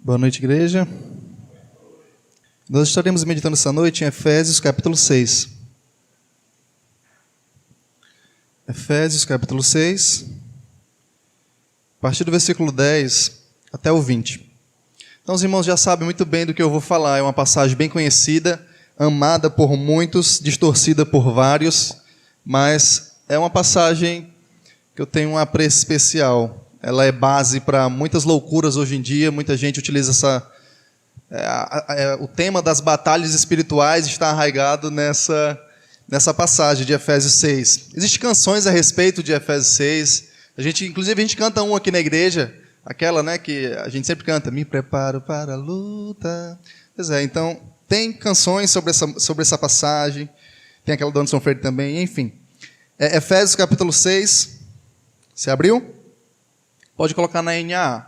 Boa noite, igreja. Nós estaremos meditando essa noite em Efésios, capítulo 6. Efésios, capítulo 6, a partir do versículo 10 até o 20. Então, os irmãos já sabem muito bem do que eu vou falar. É uma passagem bem conhecida, amada por muitos, distorcida por vários, mas é uma passagem que eu tenho um apreço especial. Ela é base para muitas loucuras hoje em dia. Muita gente utiliza o tema das batalhas espirituais está arraigado nessa passagem de Efésios 6. Existem canções a respeito de Efésios 6. Inclusive a gente canta uma aqui na igreja, aquela, né, que a gente sempre canta, me preparo para a luta. Pois é, então tem canções sobre essa passagem, tem aquela do Anderson Freire também, enfim. Efésios capítulo 6, você abriu? Pode colocar na NAA.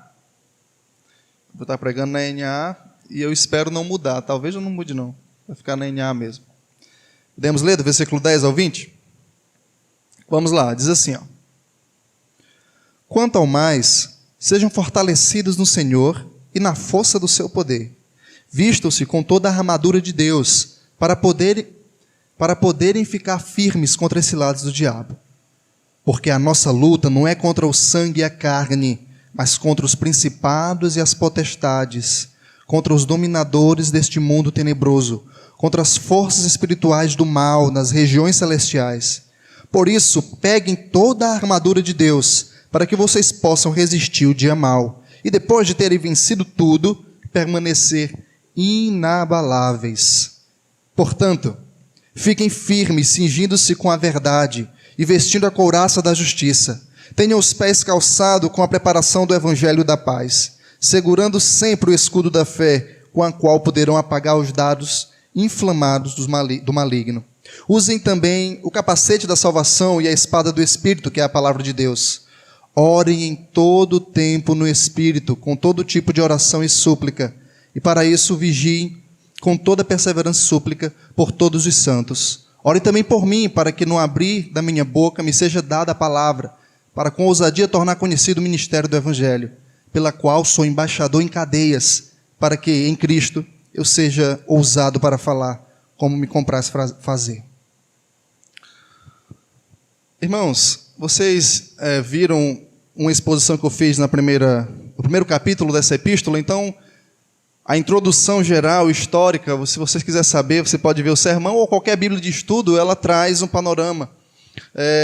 Vou estar pregando na NAA e eu espero não mudar. Talvez eu não mude, não. Vai ficar na NAA mesmo. Podemos ler do versículo 10 ao 20? Vamos lá, diz assim, ó. Quanto ao mais, sejam fortalecidos no Senhor e na força do seu poder. Vistam-se com toda a armadura de Deus, para poderem ficar firmes contra esse lado do diabo. Porque a nossa luta não é contra o sangue e a carne, mas contra os principados e as potestades, contra os dominadores deste mundo tenebroso, contra as forças espirituais do mal nas regiões celestiais. Por isso, peguem toda a armadura de Deus, para que vocês possam resistir o dia mau, e depois de terem vencido tudo, permanecer inabaláveis. Portanto, fiquem firmes, cingindo-se com a verdade, e vestindo a couraça da justiça. Tenham os pés calçados com a preparação do evangelho da paz, segurando sempre o escudo da fé, com a qual poderão apagar os dardos inflamados do maligno. Usem também o capacete da salvação e a espada do Espírito, que é a palavra de Deus. Orem em todo o tempo no Espírito, com todo tipo de oração e súplica, e para isso vigiem com toda perseverança e súplica por todos os santos. Orem também por mim, para que no abrir da minha boca me seja dada a palavra, para com ousadia tornar conhecido o ministério do Evangelho, pela qual sou embaixador em cadeias, para que em Cristo eu seja ousado para falar, como me compraz fazer. Irmãos, vocês viram uma exposição que eu fiz no primeiro capítulo dessa epístola. Então, a introdução geral, histórica, se vocês quiserem saber, você pode ver o sermão ou qualquer bíblia de estudo, ela traz um panorama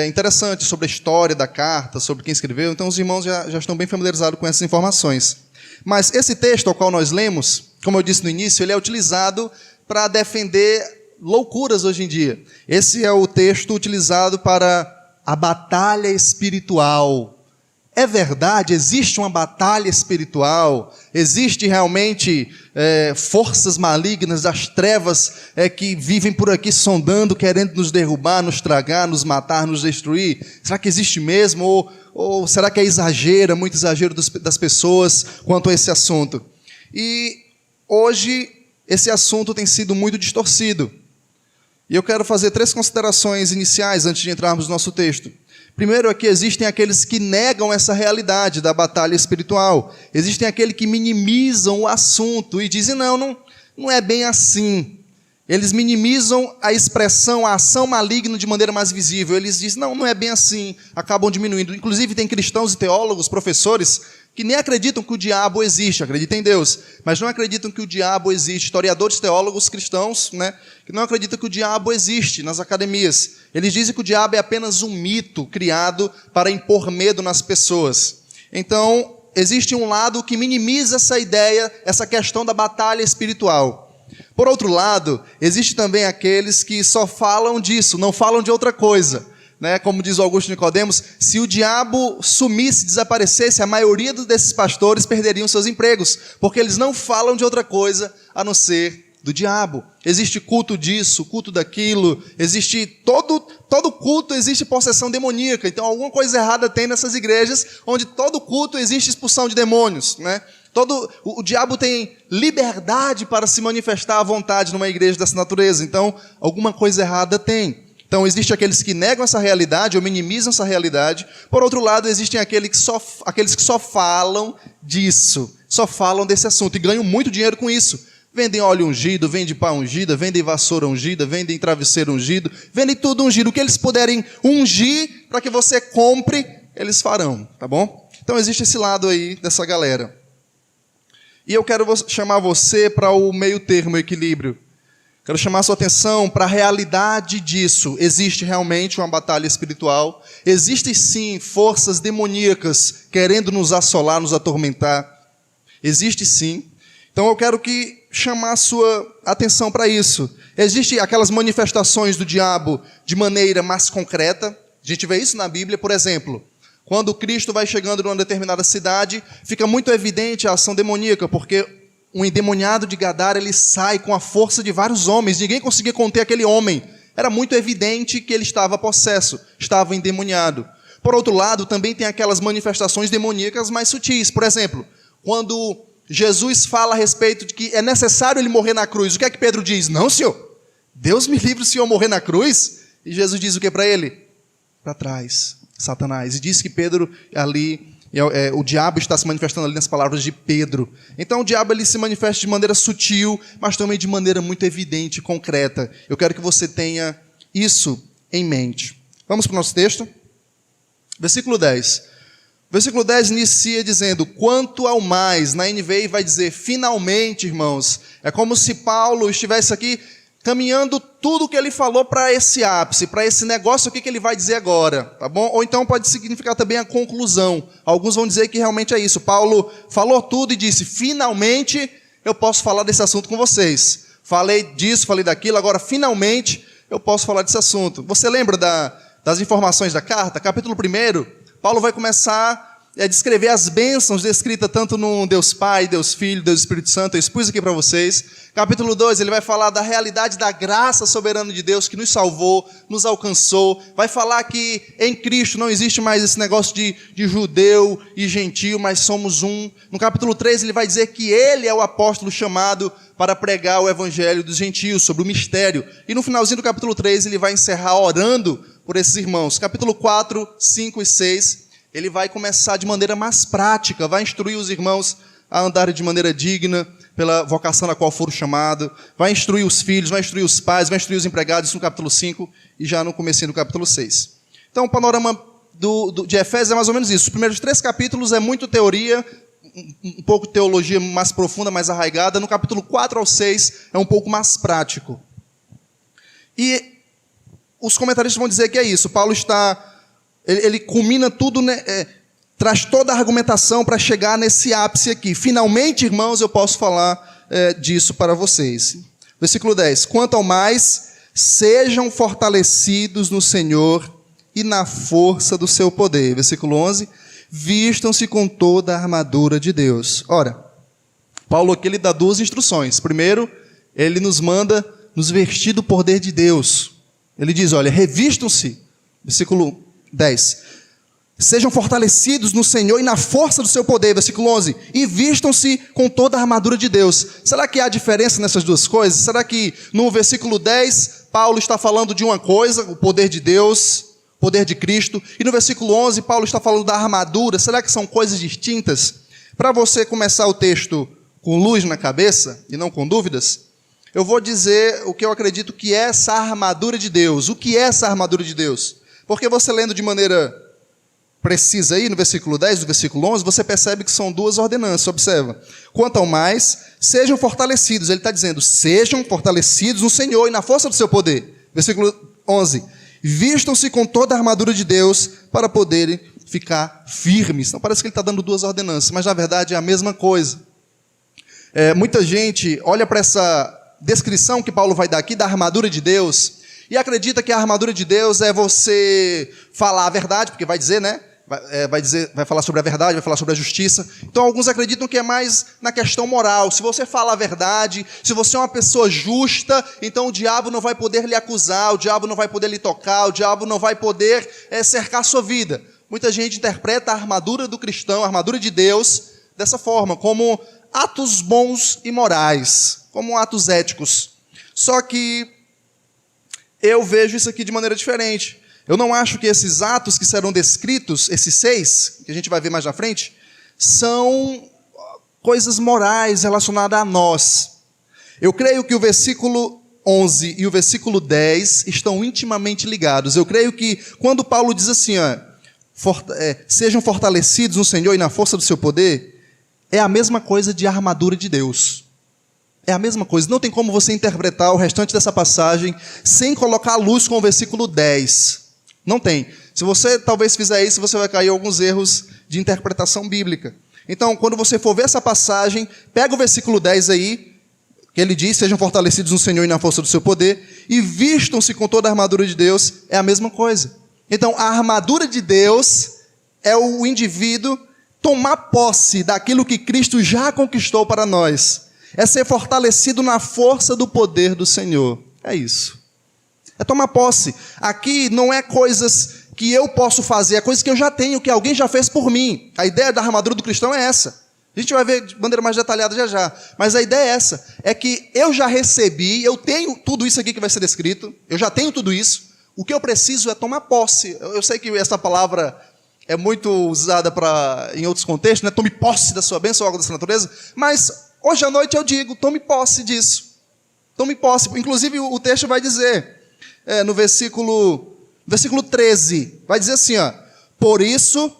interessante sobre a história da carta, sobre quem escreveu. Então, os irmãos já estão bem familiarizados com essas informações. Mas esse texto ao qual nós lemos, como eu disse no início, ele é utilizado para defender loucuras hoje em dia. Esse é o texto utilizado para a batalha espiritual. É verdade, existe uma batalha espiritual, existe realmente forças malignas das trevas que vivem por aqui sondando, querendo nos derrubar, nos tragar, nos matar, nos destruir? Será que existe mesmo? Ou será que é exagero, muito exagero das pessoas quanto a esse assunto? E hoje esse assunto tem sido muito distorcido. E eu quero fazer 3 considerações iniciais antes de entrarmos no nosso texto. Primeiro, aqui existem aqueles que negam essa realidade da batalha espiritual. Existem aqueles que minimizam o assunto e dizem, não é bem assim. Eles minimizam a expressão, a ação maligna de maneira mais visível. Eles dizem, não é bem assim, acabam diminuindo. Inclusive, tem cristãos e teólogos, professores, que nem acreditam que o diabo existe, acreditam em Deus, mas não acreditam que o diabo existe. Historiadores, teólogos, cristãos, que não acreditam que o diabo existe nas academias. Eles dizem que o diabo é apenas um mito criado para impor medo nas pessoas. Então, existe um lado que minimiza essa ideia, essa questão da batalha espiritual. Por outro lado, existe também aqueles que só falam disso, não falam de outra coisa. Como diz o Augusto Nicodemos, se o diabo sumisse, desaparecesse, a maioria desses pastores perderiam seus empregos, porque eles não falam de outra coisa a não ser do diabo. Existe culto disso, culto daquilo, existe todo culto existe possessão demoníaca. Então alguma coisa errada tem nessas igrejas onde todo culto existe expulsão de demônios, O diabo tem liberdade para se manifestar à vontade numa igreja dessa natureza. Então alguma coisa errada tem. Então, existem aqueles que negam essa realidade ou minimizam essa realidade. Por outro lado, existem aqueles que só falam disso. só falam desse assunto e ganham muito dinheiro com isso. Vendem óleo ungido, vendem pá ungida, vendem vassoura ungida, vendem travesseiro ungido, vendem tudo ungido. O que eles puderem ungir para que você compre, eles farão, tá bom? Então existe esse lado aí dessa galera. E eu quero chamar você para o meio termo, o equilíbrio. Quero chamar a sua atenção para a realidade disso. Existe realmente uma batalha espiritual. Existem sim forças demoníacas querendo nos assolar, nos atormentar. Existe sim. Então eu quero chamar a sua atenção para isso. Existem aquelas manifestações do diabo de maneira mais concreta. A gente vê isso na Bíblia, por exemplo. Quando Cristo vai chegando numa determinada cidade, fica muito evidente a ação demoníaca, porque um endemoniado de Gadara, ele sai com a força de vários homens. Ninguém conseguia conter aquele homem. Era muito evidente que ele estava possesso, estava endemoniado. Por outro lado, também tem aquelas manifestações demoníacas mais sutis. Por exemplo, quando Jesus fala a respeito de que é necessário ele morrer na cruz, o que é que Pedro diz? Não, Senhor, Deus me livre o Senhor morrer na cruz. E Jesus diz o que para ele? Para trás, Satanás. E diz que Pedro ali, o diabo está se manifestando ali nas palavras de Pedro. Então o diabo ele se manifesta de maneira sutil, mas também de maneira muito evidente e concreta. Eu quero que você tenha isso em mente. Vamos para o nosso texto? Versículo 10. Versículo 10 inicia dizendo, quanto ao mais, na NVI vai dizer, finalmente, irmãos. É como se Paulo estivesse aqui caminhando tudo o que ele falou para esse ápice, para esse negócio aqui que ele vai dizer agora, tá bom? Ou então pode significar também a conclusão. Alguns vão dizer que realmente é isso. Paulo falou tudo e disse, finalmente eu posso falar desse assunto com vocês. Falei disso, falei daquilo, agora finalmente eu posso falar desse assunto. Você lembra das informações da carta? Capítulo 1, Paulo vai começar a descrever as bênçãos descritas tanto no Deus Pai, Deus Filho, Deus Espírito Santo. Eu expus aqui para vocês. Capítulo 2, ele vai falar da realidade da graça soberana de Deus que nos salvou, nos alcançou. Vai falar que em Cristo não existe mais esse negócio de judeu e gentio, mas somos um. No capítulo 3, ele vai dizer que ele é o apóstolo chamado para pregar o evangelho dos gentios, sobre o mistério. E no finalzinho do capítulo 3, ele vai encerrar orando por esses irmãos. Capítulo 4, 5 e 6, ele vai começar de maneira mais prática, vai instruir os irmãos a andarem de maneira digna, pela vocação na qual foram chamados, vai instruir os filhos, vai instruir os pais, vai instruir os empregados, isso no capítulo 5 e já no comecinho do capítulo 6. Então, o panorama de Efésios é mais ou menos isso. Os primeiros 3 capítulos é muito teoria, um pouco de teologia mais profunda, mais arraigada. No capítulo 4 ao 6 é um pouco mais prático. E os comentaristas vão dizer que é isso. Paulo ele culmina tudo, né, traz toda a argumentação para chegar nesse ápice aqui. Finalmente, irmãos, eu posso falar disso para vocês. Versículo 10. Quanto ao mais, sejam fortalecidos no Senhor e na força do seu poder. Versículo 11. Vistam-se com toda a armadura de Deus. Ora, Paulo aqui ele dá 2 instruções. Primeiro, ele nos manda nos vestir do poder de Deus. Ele diz, olha, revistam-se. Versículo 10. Sejam fortalecidos no Senhor e na força do seu poder. Versículo 11. E vistam-se com toda a armadura de Deus. Será que há diferença nessas duas coisas? Será que no versículo 10, Paulo está falando de uma coisa, o poder de Deus, o poder de Cristo, e no versículo 11, Paulo está falando da armadura? Será que são coisas distintas? Para você começar o texto com luz na cabeça e não com dúvidas, eu vou dizer o que eu acredito que é essa armadura de Deus. O que é essa armadura de Deus? Porque você lendo de maneira precisa aí, no versículo 10, do versículo 11, você percebe que são 2 ordenanças, observa. Quanto ao mais, sejam fortalecidos. Ele está dizendo, sejam fortalecidos no Senhor e na força do seu poder. Versículo 11. Vistam-se com toda a armadura de Deus para poderem ficar firmes. Então parece que ele está dando 2 ordenanças, mas na verdade é a mesma coisa. Muita gente olha para essa descrição que Paulo vai dar aqui da armadura de Deus e acredita que a armadura de Deus é você falar a verdade, porque vai dizer, né? Vai falar sobre a verdade, vai falar sobre a justiça. Então alguns acreditam que é mais na questão moral. Se você fala a verdade, se você é uma pessoa justa, então o diabo não vai poder lhe acusar, o diabo não vai poder lhe tocar, o diabo não vai poder cercar a sua vida. Muita gente interpreta a armadura do cristão, a armadura de Deus, dessa forma, como atos bons e morais, como atos éticos. Só que eu vejo isso aqui de maneira diferente. Eu não acho que esses atos que serão descritos, esses 6, que a gente vai ver mais na frente, são coisas morais relacionadas a nós. Eu creio que o versículo 11 e o versículo 10 estão intimamente ligados. Eu creio que quando Paulo diz assim, sejam fortalecidos no Senhor e na força do seu poder, é a mesma coisa de armadura de Deus. É a mesma coisa. Não tem como você interpretar o restante dessa passagem sem colocar a luz com o versículo 10. Não tem. Se você talvez fizer isso, você vai cair em alguns erros de interpretação bíblica. Então, quando você for ver essa passagem, pega o versículo 10 aí, que ele diz, sejam fortalecidos no Senhor e na força do seu poder, e vistam-se com toda a armadura de Deus, é a mesma coisa. Então, a armadura de Deus é o indivíduo tomar posse daquilo que Cristo já conquistou para nós. É ser fortalecido na força do poder do Senhor. É isso. É tomar posse. Aqui não é coisas que eu posso fazer, é coisas que eu já tenho, que alguém já fez por mim. A ideia da armadura do cristão é essa. A gente vai ver de maneira mais detalhada já já. Mas a ideia é essa. É que eu já recebi, eu tenho tudo isso aqui que vai ser descrito. Eu já tenho tudo isso. O que eu preciso é tomar posse. Eu sei que essa palavra é muito usada em outros contextos, né? Tome posse da sua bênção ou algo dessa natureza. Mas hoje à noite eu digo, tome posse disso. Tome posse. Inclusive o texto vai dizer, no versículo 13, vai dizer assim, por isso,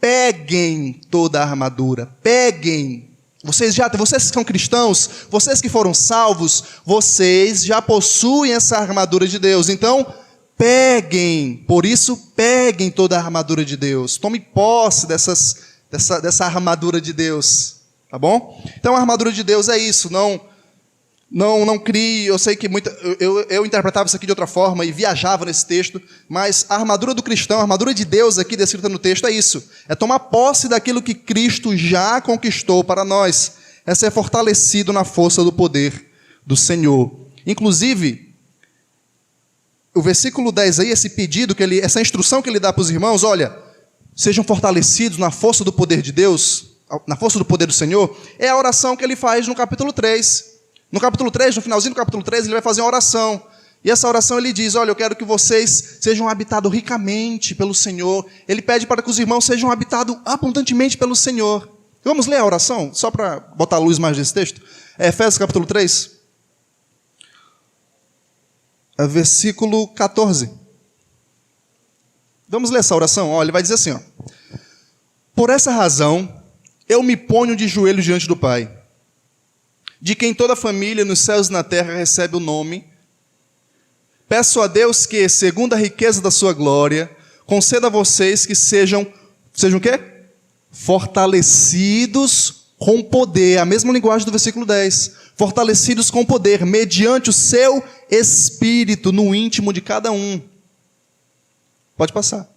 peguem toda a armadura, peguem. Vocês que são cristãos, vocês que foram salvos, vocês já possuem essa armadura de Deus. Então, peguem, por isso, peguem toda a armadura de Deus. Tome posse dessa armadura de Deus, tá bom? Então, a armadura de Deus é isso, não crie, eu sei que eu interpretava isso aqui de outra forma e viajava nesse texto, mas a armadura do cristão, a armadura de Deus aqui descrita no texto é isso, é tomar posse daquilo que Cristo já conquistou para nós, é ser fortalecido na força do poder do Senhor. Inclusive, o versículo 10 aí, esse pedido, essa instrução que ele dá para os irmãos, olha, sejam fortalecidos na força do poder de Deus, na força do poder do Senhor, é a oração que ele faz no capítulo 3. No capítulo 3, no finalzinho do capítulo 3, ele vai fazer uma oração. E essa oração ele diz, olha, eu quero que vocês sejam habitados ricamente pelo Senhor. Ele pede para que os irmãos sejam habitados abundantemente pelo Senhor. Vamos ler a oração, só para botar a luz mais nesse texto? Efésios capítulo 3, versículo 14. Vamos ler essa oração? Olha, ele vai dizer assim, por essa razão, eu me ponho de joelhos diante do Pai, de quem toda a família nos céus e na terra recebe o nome. Peço a Deus que, segundo a riqueza da sua glória, conceda a vocês que sejam o quê? Fortalecidos com poder, a mesma linguagem do versículo 10. Fortalecidos com poder, mediante o seu Espírito no íntimo de cada um. Pode passar.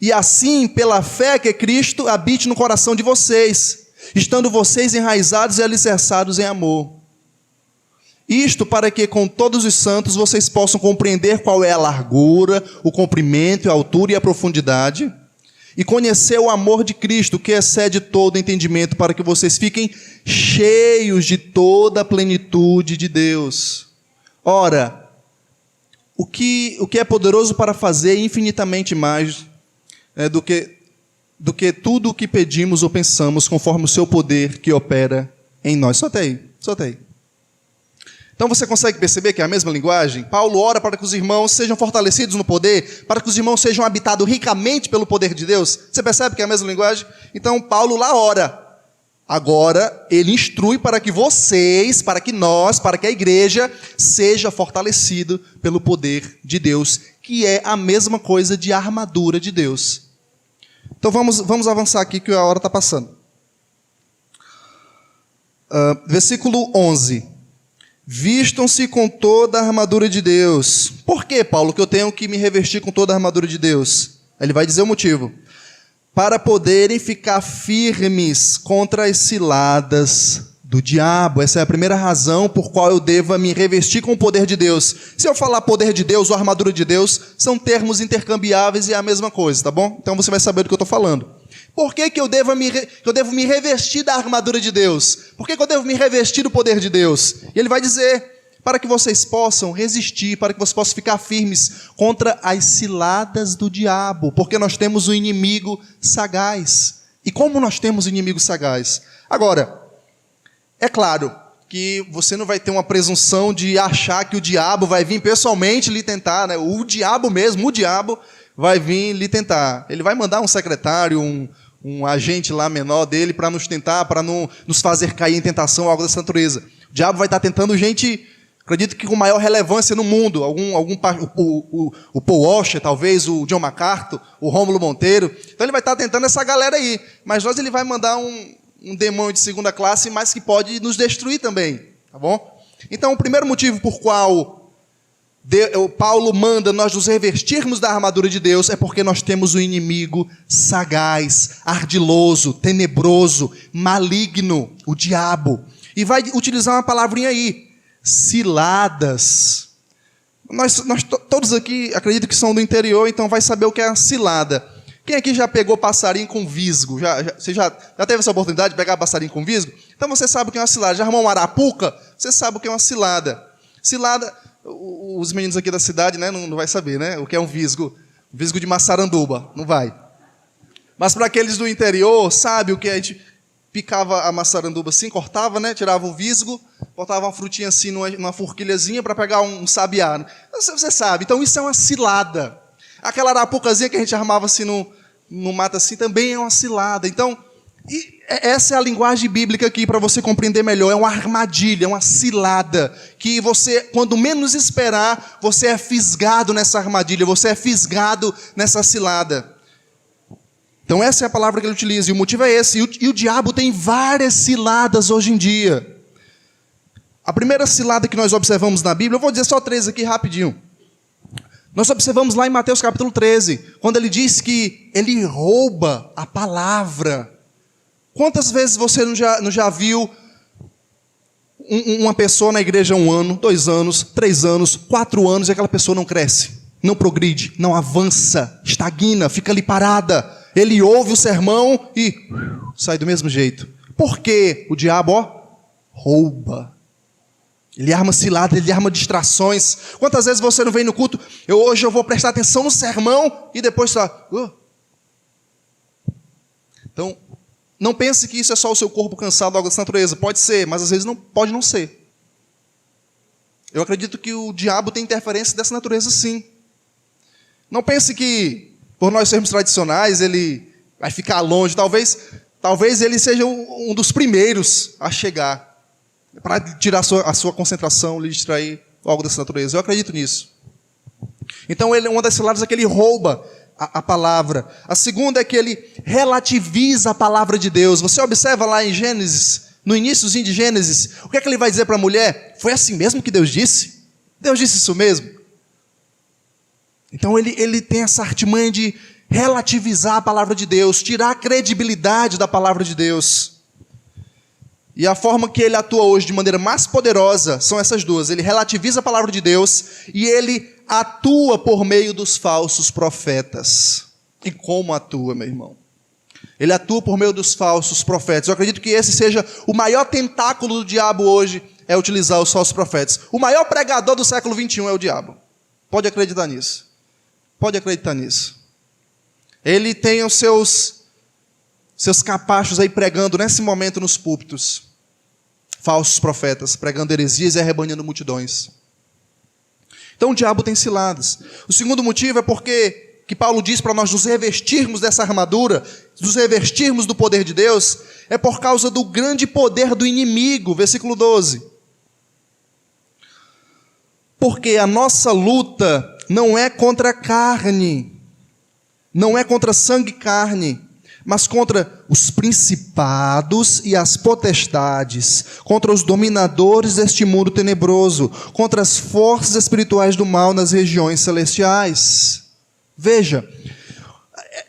E assim, pela fé que Cristo habite no coração de vocês, estando vocês enraizados e alicerçados em amor. Isto para que com todos os santos vocês possam compreender qual é a largura, o comprimento, a altura e a profundidade, e conhecer o amor de Cristo, que excede todo entendimento, para que vocês fiquem cheios de toda a plenitude de Deus. Ora, o que é poderoso para fazer infinitamente mais do que tudo o que pedimos ou pensamos, conforme o seu poder que opera em nós. Só até aí. Então você consegue perceber que é a mesma linguagem? Paulo ora para que os irmãos sejam fortalecidos no poder, para que os irmãos sejam habitados ricamente pelo poder de Deus. Você percebe que é a mesma linguagem? Então Paulo lá ora. Agora ele instrui para que vocês, para que nós, para que a igreja seja fortalecido pelo poder de Deus, que é a mesma coisa de armadura de Deus. Então vamos avançar aqui que a hora está passando. Versículo 11. Vistam-se com toda a armadura de Deus. Por que, Paulo, que eu tenho que me revestir com toda a armadura de Deus? Ele vai dizer o motivo. Para poderem ficar firmes contra as ciladas do diabo. Essa é a primeira razão por qual eu devo me revestir com o poder de Deus. Se eu falar poder de Deus ou armadura de Deus, são termos intercambiáveis e é a mesma coisa, tá bom? Então você vai saber do que eu estou falando. Por que eu devo me revestir da armadura de Deus? Por que eu devo me revestir do poder de Deus? E ele vai dizer, para que vocês possam resistir, para que vocês possam ficar firmes contra as ciladas do diabo, porque nós temos um inimigo sagaz. E como nós temos um inimigo sagaz? Agora, é claro que você não vai ter uma presunção de achar que o diabo vai vir pessoalmente lhe tentar, né? O diabo mesmo, o diabo vai vir lhe tentar. Ele vai mandar um secretário, um agente lá menor dele para nos tentar, para não nos fazer cair em tentação, algo dessa natureza. O diabo vai estar tentando gente, acredito que com maior relevância no mundo, o Paul Washer, talvez, o John MacArthur, o Rômulo Monteiro. Então ele vai estar tentando essa galera aí. Mas ele vai mandar um demônio de segunda classe, mas que pode nos destruir também, tá bom? Então, o primeiro motivo por qual Paulo manda nós nos revestirmos da armadura de Deus é porque nós temos um inimigo sagaz, ardiloso, tenebroso, maligno, o diabo. E vai utilizar uma palavrinha aí, ciladas. Nós todos aqui acredito que são do interior, então vai saber o que é a cilada. Quem aqui já pegou passarinho com visgo? Você já teve essa oportunidade de pegar passarinho com visgo? Então você sabe o que é uma cilada. Já arrumou uma arapuca? Você sabe o que é uma cilada. Cilada, os meninos aqui da cidade, né, não vai saber, né? O que é um visgo. Visgo de maçaranduba, não vai. Mas para aqueles do interior, sabe o que a gente picava a maçaranduba assim, cortava, né? Tirava o visgo, botava uma frutinha assim numa forquilhazinha para pegar um sabiá. Né? Você sabe. Então isso é uma cilada. Aquela arapucazinha que a gente armava assim no mato assim, também é uma cilada. Então, essa é a linguagem bíblica aqui para você compreender melhor. É uma armadilha, é uma cilada. Que você, quando menos esperar, você é fisgado nessa armadilha, você é fisgado nessa cilada. Então essa é a palavra que ele utiliza, e o motivo é esse. E o diabo tem várias ciladas hoje em dia. A primeira cilada que nós observamos na Bíblia, eu vou dizer só 3 aqui rapidinho. Nós observamos lá em Mateus capítulo 13, quando ele diz que ele rouba a palavra. Quantas vezes você não já viu uma pessoa na igreja 1 ano, 2 anos, 3 anos, 4 anos, e aquela pessoa não cresce, não progride, não avança, estagna, fica ali parada. Ele ouve o sermão e sai do mesmo jeito. Por quê? O diabo, rouba. Ele arma cilada, ele arma distrações. Quantas vezes você não vem no culto? Hoje eu vou prestar atenção no sermão e depois está... Então, não pense que isso é só o seu corpo cansado, algo dessa natureza. Pode ser, mas às vezes não pode não ser. Eu acredito que o diabo tem interferência dessa natureza, sim. Não pense que, por nós sermos tradicionais, ele vai ficar longe. Talvez ele seja um dos primeiros a chegar, para tirar a sua concentração, lhe distrair, algo dessa natureza. Eu acredito nisso. Então, uma das ciladas é que ele rouba a palavra. A segunda é que ele relativiza a palavra de Deus. Você observa lá em Gênesis, no iníciozinho de Gênesis, o que é que ele vai dizer para a mulher? Foi assim mesmo que Deus disse? Deus disse isso mesmo? Então, ele tem essa artimanha de relativizar a palavra de Deus, tirar a credibilidade da palavra de Deus. E a forma que ele atua hoje de maneira mais poderosa são essas duas. Ele relativiza a palavra de Deus e ele atua por meio dos falsos profetas. E como atua, meu irmão? Ele atua por meio dos falsos profetas. Eu acredito que esse seja o maior tentáculo do diabo hoje, é utilizar os falsos profetas. O maior pregador do século 21 é o diabo. Pode acreditar nisso. Pode acreditar nisso. Ele tem os seus capachos aí pregando nesse momento nos púlpitos. Falsos profetas, pregando heresias e arrebanhando multidões. Então o diabo tem ciladas. O segundo motivo é porque que Paulo diz para nós nos revestirmos dessa armadura, nos revestirmos do poder de Deus, é por causa do grande poder do inimigo. Versículo 12. Porque a nossa luta não é contra a carne, não é contra sangue e carne, mas contra os principados e as potestades, contra os dominadores deste mundo tenebroso, contra as forças espirituais do mal nas regiões celestiais. Veja,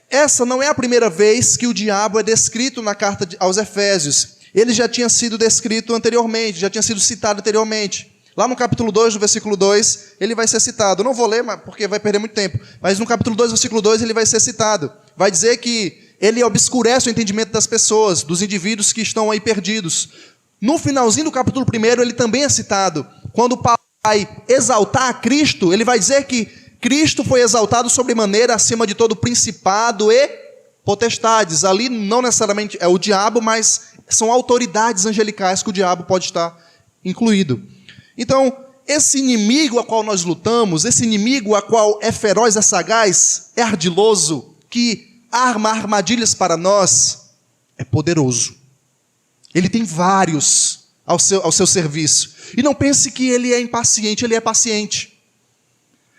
essa não é a primeira vez que o diabo é descrito na carta aos Efésios. Ele já tinha sido descrito anteriormente, já tinha sido citado anteriormente. Lá no capítulo 2, no versículo 2, ele vai ser citado. Eu não vou ler, porque vai perder muito tempo. Mas no capítulo 2, versículo 2, ele vai ser citado. Vai dizer que ele obscurece o entendimento das pessoas, dos indivíduos que estão aí perdidos. No finalzinho do capítulo 1, ele também é citado. Quando Paulo vai exaltar a Cristo, ele vai dizer que Cristo foi exaltado sobremaneira acima de todo principado e potestades. Ali não necessariamente é o diabo, mas São autoridades angelicais que o diabo pode estar incluído. Então, esse inimigo a qual nós lutamos, esse inimigo a qual é feroz, é sagaz, é ardiloso, que arma armadilhas para nós, é poderoso. Ele tem vários ao seu serviço. E não pense que ele é impaciente, ele é paciente.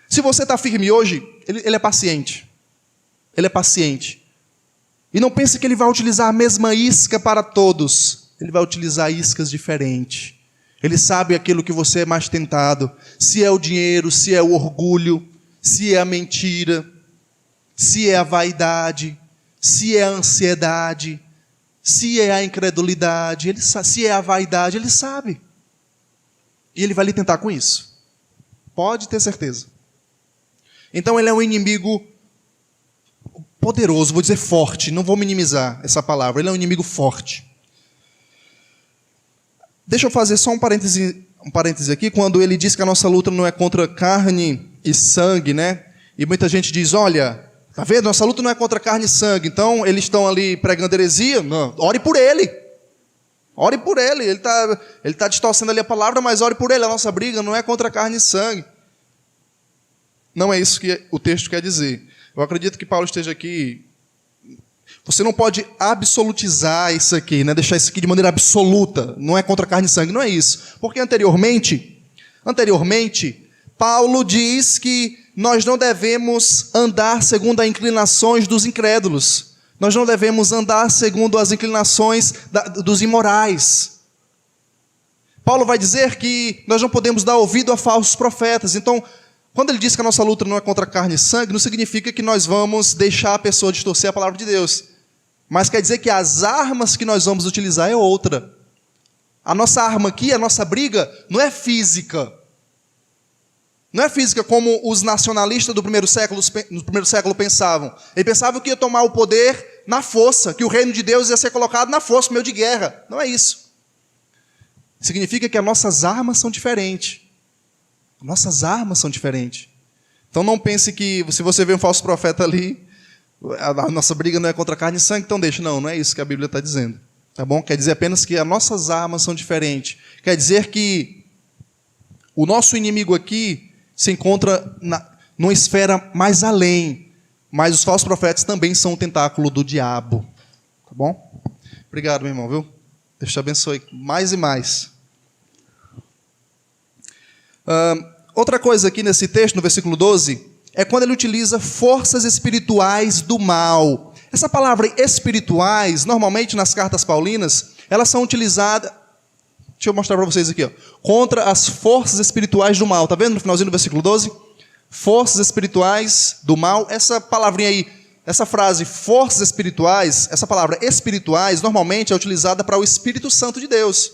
Se você está firme hoje, ele é paciente. Ele é paciente. E não pense que ele vai utilizar a mesma isca para todos. Ele vai utilizar iscas diferentes. Ele sabe aquilo que você é mais tentado. Se é o dinheiro, se é o orgulho, se é a mentira, se é a vaidade, se é a ansiedade, se é a incredulidade, ele sabe, se é a vaidade, ele sabe. E ele vai lhe tentar com isso. Pode ter certeza. Então ele é um inimigo poderoso, vou dizer forte, não vou minimizar essa palavra. Ele é um inimigo forte. Deixa eu fazer só um parêntese aqui, quando ele diz que a nossa luta não é contra carne e sangue, né? E muita gente diz, olha, tá vendo? Nossa luta não é contra carne e sangue, então eles estão ali pregando heresia. Não, ore por ele. Ore por ele. Ele tá distorcendo ali a palavra, mas ore por ele. A nossa briga não é contra carne e sangue. Não é isso que o texto quer dizer. Eu acredito que Paulo esteja aqui. Você não pode absolutizar isso aqui, né? Deixar isso aqui de maneira absoluta. Não é contra carne e sangue, não é isso. Porque anteriormente, Paulo diz que nós não devemos andar segundo as inclinações dos incrédulos. Nós não devemos andar segundo as inclinações dos imorais. Paulo vai dizer que nós não podemos dar ouvido a falsos profetas. Então, quando ele diz que a nossa luta não é contra carne e sangue, não significa que nós vamos deixar a pessoa distorcer a palavra de Deus. Mas quer dizer que as armas que nós vamos utilizar é outra. A nossa arma aqui, a nossa briga, não é física. Não é física como os nacionalistas no primeiro século pensavam. Eles pensavam que ia tomar o poder na força, que o reino de Deus ia ser colocado na força, meio de guerra. Não é isso. Significa que as nossas armas são diferentes. Nossas armas são diferentes. Então não pense que se você vê um falso profeta ali, a nossa briga não é contra carne e sangue, então deixa. Não é isso que a Bíblia está dizendo. Tá bom? Quer dizer apenas que as nossas armas são diferentes. Quer dizer que o nosso inimigo aqui se encontra numa esfera mais além. Mas os falsos profetas também são um tentáculo do diabo. Tá bom? Obrigado, meu irmão, viu? Deus te abençoe mais e mais. Outra coisa aqui nesse texto, no versículo 12, é quando ele utiliza forças espirituais do mal. Essa palavra espirituais, normalmente nas cartas paulinas, elas são utilizadas, deixa eu mostrar para vocês aqui, ó, contra as forças espirituais do mal. Está vendo no finalzinho do versículo 12? Forças espirituais do mal. Essa palavrinha aí, essa frase, forças espirituais, essa palavra espirituais, normalmente é utilizada para o Espírito Santo de Deus.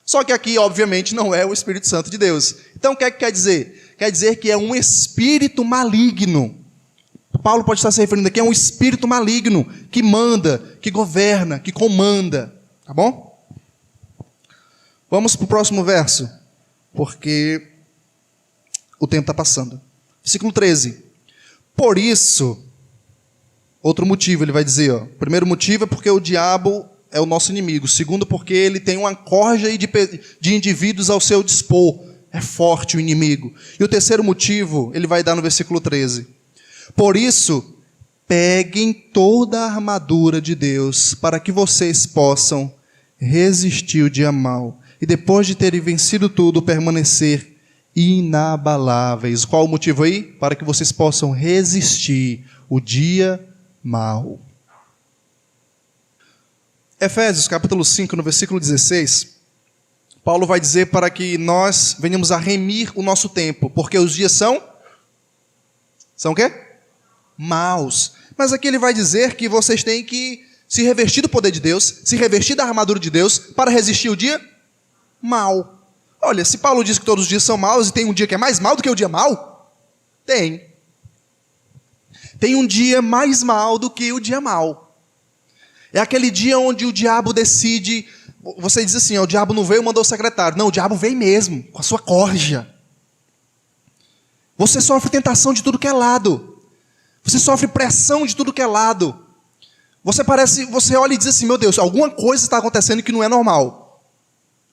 Só que aqui, obviamente, não é o Espírito Santo de Deus. Então, o que é que quer dizer? Quer dizer que é um espírito maligno. Paulo pode estar se referindo aqui a um espírito maligno que manda, que governa, que comanda. Tá bom? Vamos para o próximo verso, porque o tempo está passando. Versículo 13. Por isso, outro motivo, ele vai dizer, ó, primeiro motivo é porque o diabo é o nosso inimigo. Segundo, porque ele tem uma corja de indivíduos ao seu dispor. É forte o inimigo. E o terceiro motivo, ele vai dar no versículo 13. Por isso, peguem toda a armadura de Deus, para que vocês possam resistir o dia mau. E depois de terem vencido tudo, permanecer inabaláveis. Qual o motivo aí? Para que vocês possam resistir o dia mau. Efésios, capítulo 5, no versículo 16, Paulo vai dizer para que nós venhamos a remir o nosso tempo, porque os dias são o quê? Maus. Mas aqui ele vai dizer que vocês têm que se revestir do poder de Deus, se revestir da armadura de Deus, para resistir o dia mau. Olha, se Paulo diz que todos os dias são maus, e tem um dia que é mais mau do que o dia mau, tem. Tem um dia mais mau do que o dia mau. É aquele dia onde o diabo decide. Você diz assim, ó, o diabo não veio e mandou o secretário. Não, o diabo veio mesmo, com a sua corja. Você sofre tentação de tudo que é lado. Você sofre pressão de tudo que é lado. Você olha e diz assim, meu Deus, alguma coisa está acontecendo que não é normal.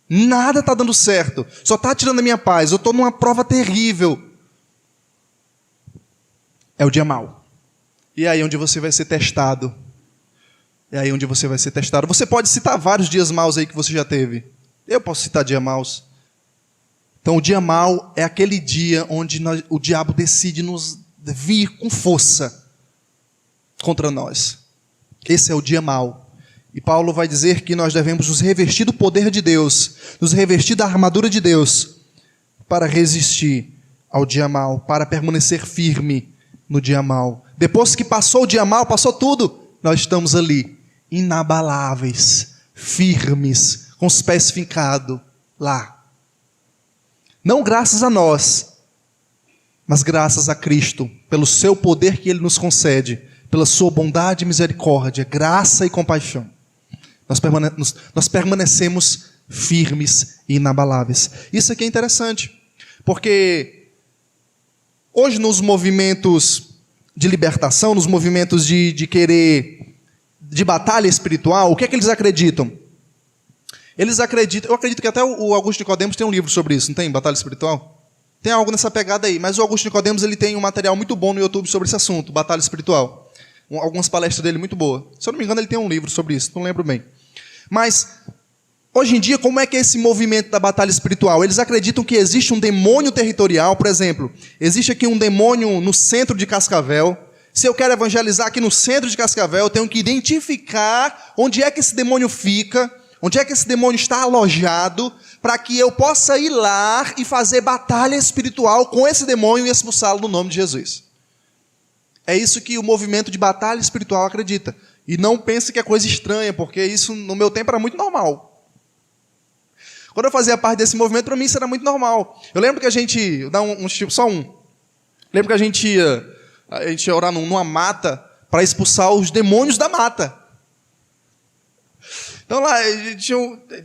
Nada está dando certo. Só está tirando a minha paz. Eu estou numa prova terrível. É o dia mau. E é aí onde você vai ser testado. É aí onde você vai ser testado. Você pode citar vários dias maus aí que você já teve. Eu posso citar dias maus. Então o dia mau é aquele dia onde o diabo decide nos vir com força contra nós. Esse é o dia mau. E Paulo vai dizer que nós devemos nos revestir do poder de Deus, nos revestir da armadura de Deus, para resistir ao dia mau, para permanecer firme no dia mau. Depois que passou o dia mau, passou tudo, nós estamos ali, inabaláveis, firmes, com os pés fincados lá. Não graças a nós, mas graças a Cristo, pelo seu poder que Ele nos concede, pela sua bondade e misericórdia, graça e compaixão. Nós permanecemos firmes e inabaláveis. Isso aqui é interessante, porque hoje nos movimentos de libertação, nos movimentos de batalha espiritual, o que é que eles acreditam? Eu acredito que até o Augusto Nicodemos tem um livro sobre isso, não tem? Batalha espiritual? Tem algo nessa pegada aí, mas o Augusto Nicodemos ele tem um material muito bom no YouTube sobre esse assunto, batalha espiritual. Algumas palestras dele muito boas. Se eu não me engano, ele tem um livro sobre isso, não lembro bem. Mas, hoje em dia, como é que é esse movimento da batalha espiritual? Eles acreditam que existe um demônio territorial, por exemplo, existe aqui um demônio no centro de Cascavel. Se eu quero evangelizar aqui no centro de Cascavel, eu tenho que identificar onde é que esse demônio fica, onde é que esse demônio está alojado, para que eu possa ir lá e fazer batalha espiritual com esse demônio e expulsá-lo no nome de Jesus. É isso que o movimento de batalha espiritual acredita. E não pense que é coisa estranha, porque isso no meu tempo era muito normal. Quando eu fazia parte desse movimento, para mim isso era muito normal. Eu lembro que a gente, lembro que a gente ia orar numa mata para expulsar os demônios da mata. Então lá, a gente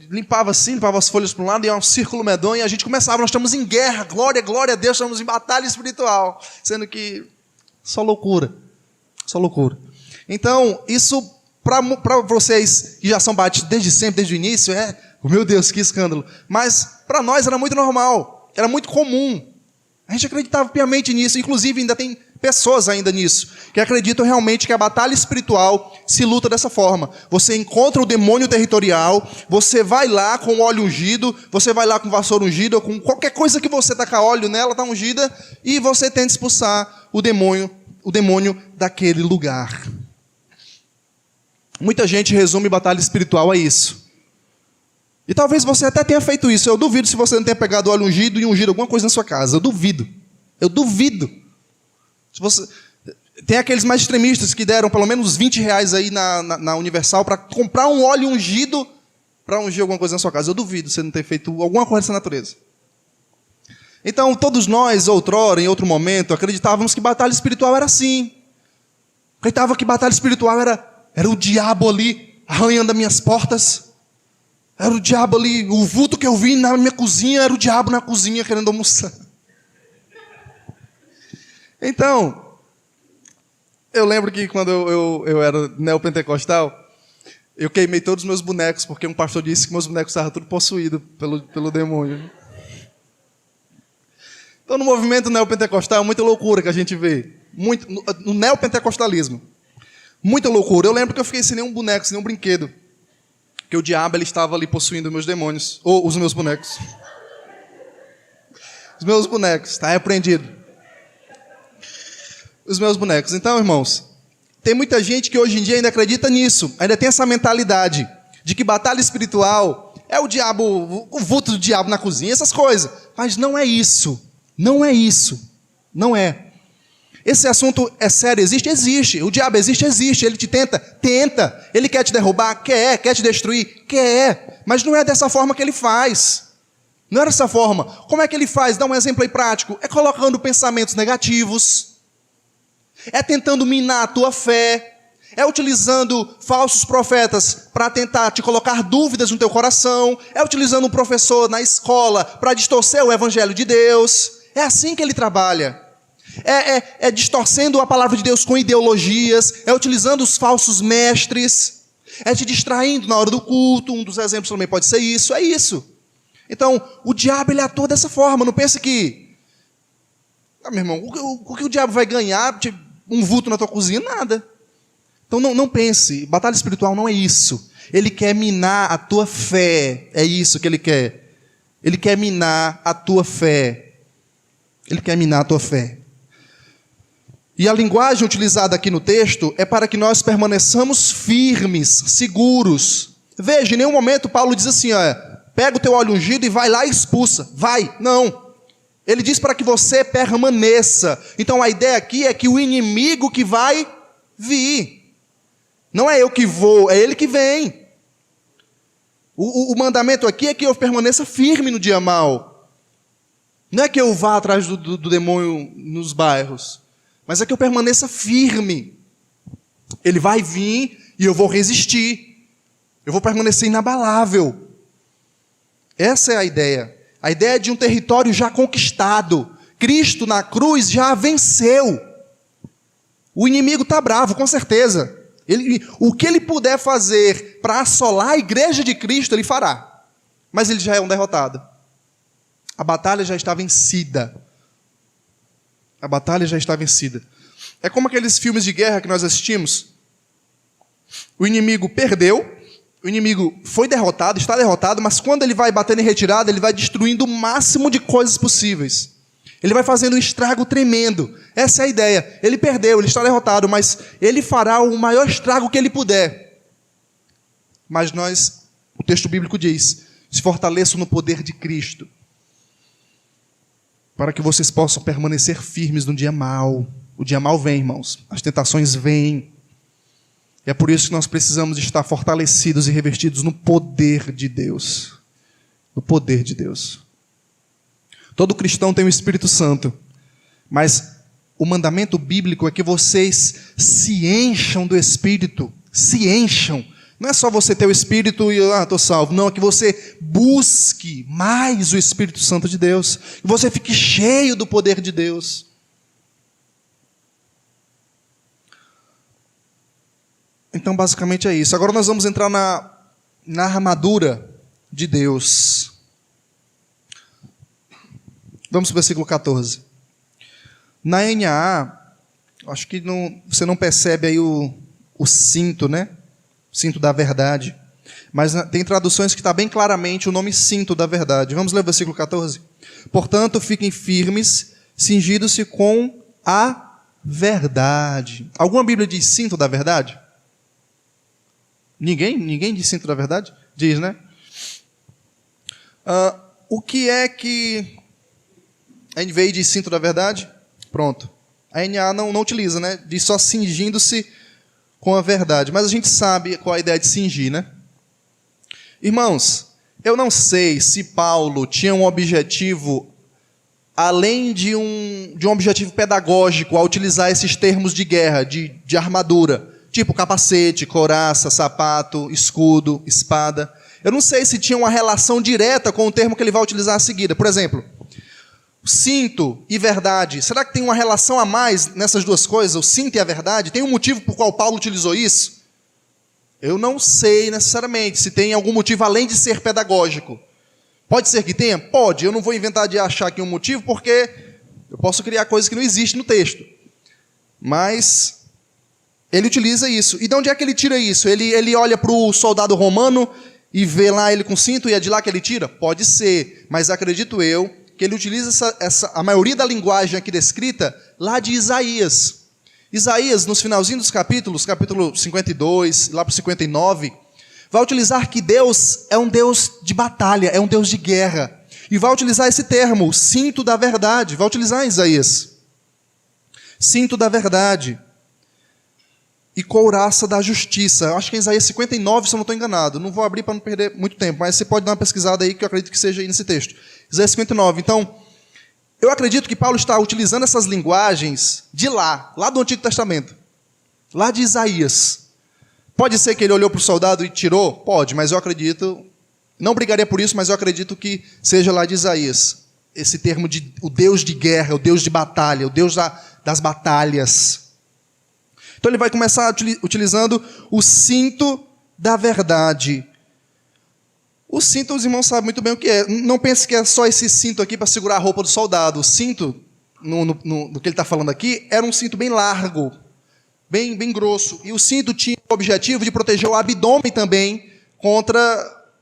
limpava as folhas para um lado, ia um círculo medonho, e a gente começava, nós estamos em guerra, glória a Deus, estamos em batalha espiritual. Sendo que só loucura. Então, isso, para vocês que já são batistas desde sempre, desde o início, meu Deus, que escândalo. Mas, para nós, era muito normal, era muito comum. A gente acreditava piamente nisso, inclusive ainda tem pessoas ainda nisso, que acreditam realmente que a batalha espiritual se luta dessa forma. Você encontra o demônio territorial, você vai lá com óleo ungido, você vai lá com vassoura ungida, ou com qualquer coisa que você tacar óleo nela, está ungida, e você tenta expulsar o demônio daquele lugar. Muita gente resume batalha espiritual a isso. E talvez você até tenha feito isso. Eu duvido se você não tenha pegado óleo ungido e ungido alguma coisa na sua casa. Eu duvido. Se você... Tem aqueles mais extremistas que deram pelo menos R$20 aí na Universal para comprar um óleo ungido para ungir alguma coisa na sua casa. Eu duvido você não ter feito alguma coisa dessa natureza. Então, todos nós, outrora, em outro momento, acreditávamos que batalha espiritual era assim. Acreditava que batalha espiritual era o diabo ali, arranhando as minhas portas. Era o diabo ali, o vulto que eu vi na minha cozinha, era o diabo na cozinha querendo almoçar. Então, eu lembro que quando eu era neopentecostal, eu queimei todos os meus bonecos, porque um pastor disse que meus bonecos estavam tudo possuídos pelo demônio. Então, no movimento neopentecostal, muita loucura que a gente vê. No neopentecostalismo. Muita loucura. Eu lembro que eu fiquei sem nenhum boneco, sem nenhum brinquedo. Porque o diabo ele estava ali possuindo meus demônios. Ou os meus bonecos. Os meus bonecos. Está repreendido. Os meus bonecos. Então, irmãos, tem muita gente que hoje em dia ainda acredita nisso. Ainda tem essa mentalidade de que batalha espiritual é o diabo, o vulto do diabo na cozinha, essas coisas. Mas não é isso. Não é isso. Não é. Esse assunto é sério, existe. O diabo existe. Ele te tenta. Ele quer te derrubar, quer te destruir, quer. Mas não é dessa forma que ele faz. Não é dessa forma. Como é que ele faz? Dá um exemplo aí prático. É colocando pensamentos negativos. É tentando minar a tua fé. É utilizando falsos profetas para tentar te colocar dúvidas no teu coração. É utilizando um professor na escola para distorcer o evangelho de Deus. É assim que ele trabalha. É distorcendo a palavra de Deus com ideologias, é utilizando os falsos mestres, é te distraindo na hora do culto. Um dos exemplos também pode ser isso, é isso. Então, o diabo ele atua dessa forma. Não pense que, meu irmão, o que o diabo vai ganhar? Um vulto na tua cozinha? Nada. Então não pense, batalha espiritual não é isso. Ele quer minar a tua fé, é isso que ele quer. Ele quer minar a tua fé. Ele quer minar a tua fé. E a linguagem utilizada aqui no texto é para que nós permaneçamos firmes, seguros. Veja, em nenhum momento Paulo diz assim, pega o teu óleo ungido e vai lá e expulsa. Vai, não. Ele diz para que você permaneça. Então a ideia aqui é que o inimigo que vai vir. Não é eu que vou, é ele que vem. O mandamento aqui é que eu permaneça firme no dia mau. Não é que eu vá atrás do demônio nos bairros, mas é que eu permaneça firme. Ele vai vir e eu vou resistir. Eu vou permanecer inabalável. Essa é a ideia. A ideia de um território já conquistado. Cristo na cruz já venceu. O inimigo está bravo, com certeza. O que ele puder fazer para assolar a igreja de Cristo, ele fará. Mas ele já é um derrotado. A batalha já está vencida. A batalha já está vencida. É como aqueles filmes de guerra que nós assistimos. O inimigo perdeu, o inimigo foi derrotado, está derrotado, mas quando ele vai batendo em retirada, ele vai destruindo o máximo de coisas possíveis. Ele vai fazendo um estrago tremendo. Essa é a ideia. Ele perdeu, ele está derrotado, mas ele fará o maior estrago que ele puder. Mas o texto bíblico diz, se fortaleçam no poder de Cristo, para que vocês possam permanecer firmes no dia mau. O dia mau vem, irmãos. As tentações vêm. E é por isso que nós precisamos estar fortalecidos e revestidos no poder de Deus. No poder de Deus. Todo cristão tem o Espírito Santo, mas o mandamento bíblico é que vocês se encham do Espírito, se encham. Não é só você ter o Espírito e estou salvo. Não, é que você busque mais o Espírito Santo de Deus, que você fique cheio do poder de Deus. Então, basicamente é isso. Agora nós vamos entrar na armadura de Deus. Vamos para o versículo 14. Na NAA, acho que você não percebe aí o cinto, né? Cinto da verdade. Mas tem traduções que está bem claramente o nome cinto da verdade. Vamos ler o versículo 14. Portanto, fiquem firmes, cingidos-se com a verdade. Alguma Bíblia diz cinto da verdade? Ninguém diz cinto da verdade? Diz, né? O que é que a NVI diz cinto da verdade? Pronto. A NA não utiliza, né? Diz só cingindo-se com a verdade. Mas a gente sabe qual é a ideia de cingir, né? Irmãos, eu não sei se Paulo tinha um objetivo, além de um objetivo pedagógico, ao utilizar esses termos de guerra, de armadura, tipo capacete, couraça, sapato, escudo, espada. Eu não sei se tinha uma relação direta com o termo que ele vai utilizar a seguir. Por exemplo, cinto e verdade. Será que tem uma relação a mais nessas duas coisas? O cinto e a verdade? Tem um motivo por qual Paulo utilizou isso? Eu não sei necessariamente se tem algum motivo além de ser pedagógico. Pode ser que tenha? Pode. Eu não vou inventar de achar aqui um motivo, porque eu posso criar coisas que não existem no texto. Mas ele utiliza isso. E de onde é que ele tira isso? Ele olha para o soldado romano e vê lá ele com cinto e é de lá que ele tira? Pode ser. Mas acredito eu que ele utiliza a maioria da linguagem aqui descrita lá de Isaías. Isaías, nos finalzinhos dos capítulos, capítulo 52, lá para o 59, vai utilizar que Deus é um Deus de batalha, é um Deus de guerra. E vai utilizar esse termo, cinto da verdade. Vai utilizar em Isaías. Cinto da verdade. E couraça da justiça. Eu acho que é em Isaías 59, se eu não estou enganado. Não vou abrir para não perder muito tempo, mas você pode dar uma pesquisada aí, que eu acredito que seja aí nesse texto. Isaías 59. Então, eu acredito que Paulo está utilizando essas linguagens de lá do Antigo Testamento. Lá de Isaías. Pode ser que ele olhou para o soldado e tirou? Pode, mas eu acredito, não brigaria por isso, mas eu acredito que seja lá de Isaías. esse termo de o Deus de guerra, o Deus de batalha, o Deus das batalhas. Então ele vai começar utilizando o cinto da verdade. O cinto, os irmãos sabem muito bem o que é. Não pense que é só esse cinto aqui para segurar a roupa do soldado. O cinto, no que ele está falando aqui, era um cinto bem largo, bem grosso. E o cinto tinha o objetivo de proteger o abdômen também contra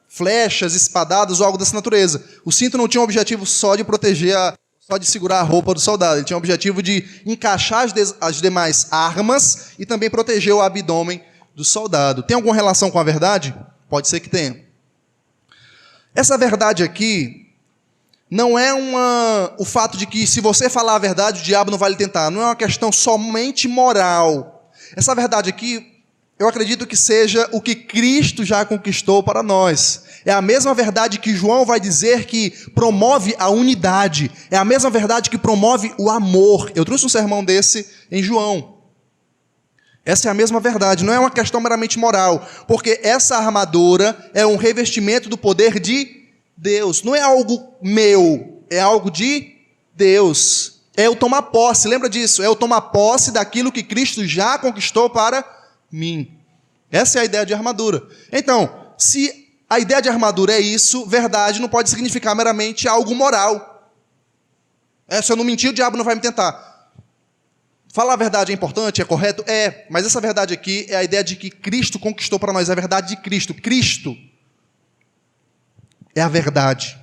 flechas, espadadas ou algo dessa natureza. O cinto não tinha o objetivo só de proteger, só de segurar a roupa do soldado. Ele tinha o objetivo de encaixar as demais armas e também proteger o abdômen do soldado. Tem alguma relação com a verdade? Pode ser que tenha. Essa verdade aqui não é o fato de que se você falar a verdade, o diabo não vai lhe tentar. Não é uma questão somente moral. Essa verdade aqui, eu acredito que seja o que Cristo já conquistou para nós. É a mesma verdade que João vai dizer que promove a unidade. É a mesma verdade que promove o amor. Eu trouxe um sermão desse em João. Essa é a mesma verdade, não é uma questão meramente moral, porque essa armadura é um revestimento do poder de Deus. Não é algo meu, é algo de Deus. É eu tomar posse, lembra disso? É eu tomar posse daquilo que Cristo já conquistou para mim. Essa é a ideia de armadura. Então, se a ideia de armadura é isso, verdade não pode significar meramente algo moral. Se eu não mentir, o diabo não vai me tentar. Falar a verdade é importante, é correto? É, mas essa verdade aqui é a ideia de que Cristo conquistou para nós, é a verdade de Cristo. Cristo é a verdade.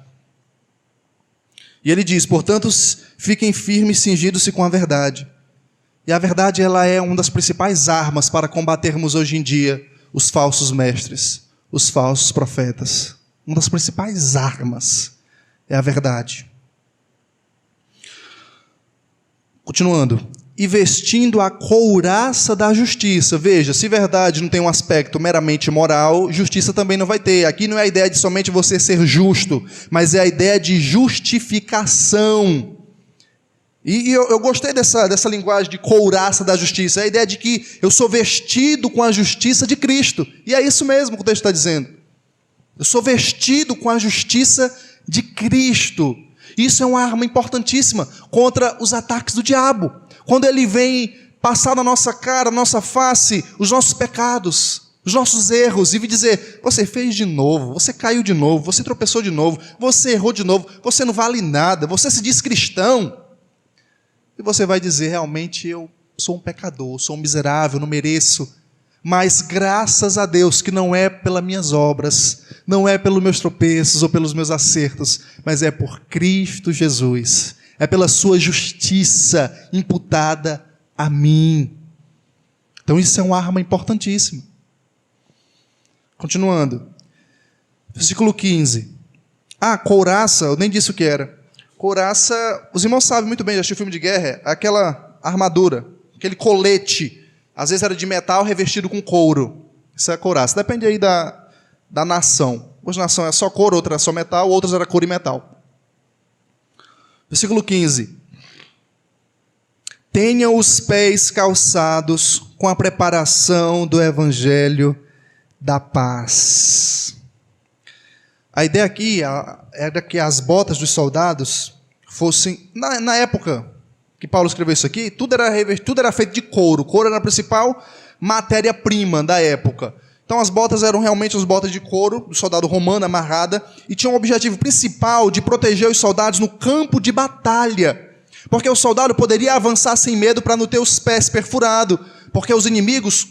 E ele diz, portanto, fiquem firmes, cingidos-se com a verdade. E a verdade, ela é uma das principais armas para combatermos hoje em dia os falsos mestres, os falsos profetas. Uma das principais armas é a verdade. Continuando. E vestindo a couraça da justiça. Veja, se verdade não tem um aspecto meramente moral, justiça também não vai ter. Aqui não é a ideia de somente você ser justo, mas é a ideia de justificação. E eu gostei dessa linguagem de couraça da justiça. É a ideia de que eu sou vestido com a justiça de Cristo. E é isso mesmo que o texto está dizendo. Eu sou vestido com a justiça de Cristo. Isso é uma arma importantíssima contra os ataques do diabo. Quando ele vem passar na nossa cara, na nossa face, os nossos pecados, os nossos erros, e vir dizer, você fez de novo, você caiu de novo, você tropeçou de novo, você errou de novo, você não vale nada, você se diz cristão. E você vai dizer, realmente eu sou um pecador, sou um miserável, não mereço. Mas graças a Deus que não é pelas minhas obras, não é pelos meus tropeços ou pelos meus acertos, mas é por Cristo Jesus. É pela sua justiça imputada a mim. Então isso é uma arma importantíssima. Continuando. Versículo 15. Couraça, eu nem disse o que era. Couraça, os irmãos sabem muito bem, já assistiu filme de guerra, aquela armadura, aquele colete, às vezes era de metal revestido com couro. Isso é a couraça. Depende aí da nação. Hoje a nação é só couro, outra é só metal, outras era couro e metal. Versículo 15. Tenham os pés calçados com a preparação do evangelho da paz. A ideia aqui era que as botas dos soldados fossem, na época que Paulo escreveu isso aqui, tudo era feito de couro. Couro era a principal matéria-prima da época. Então as botas eram realmente as botas de couro, do soldado romano, amarrada, e tinham o objetivo principal de proteger os soldados no campo de batalha. Porque o soldado poderia avançar sem medo para não ter os pés perfurados, porque os inimigos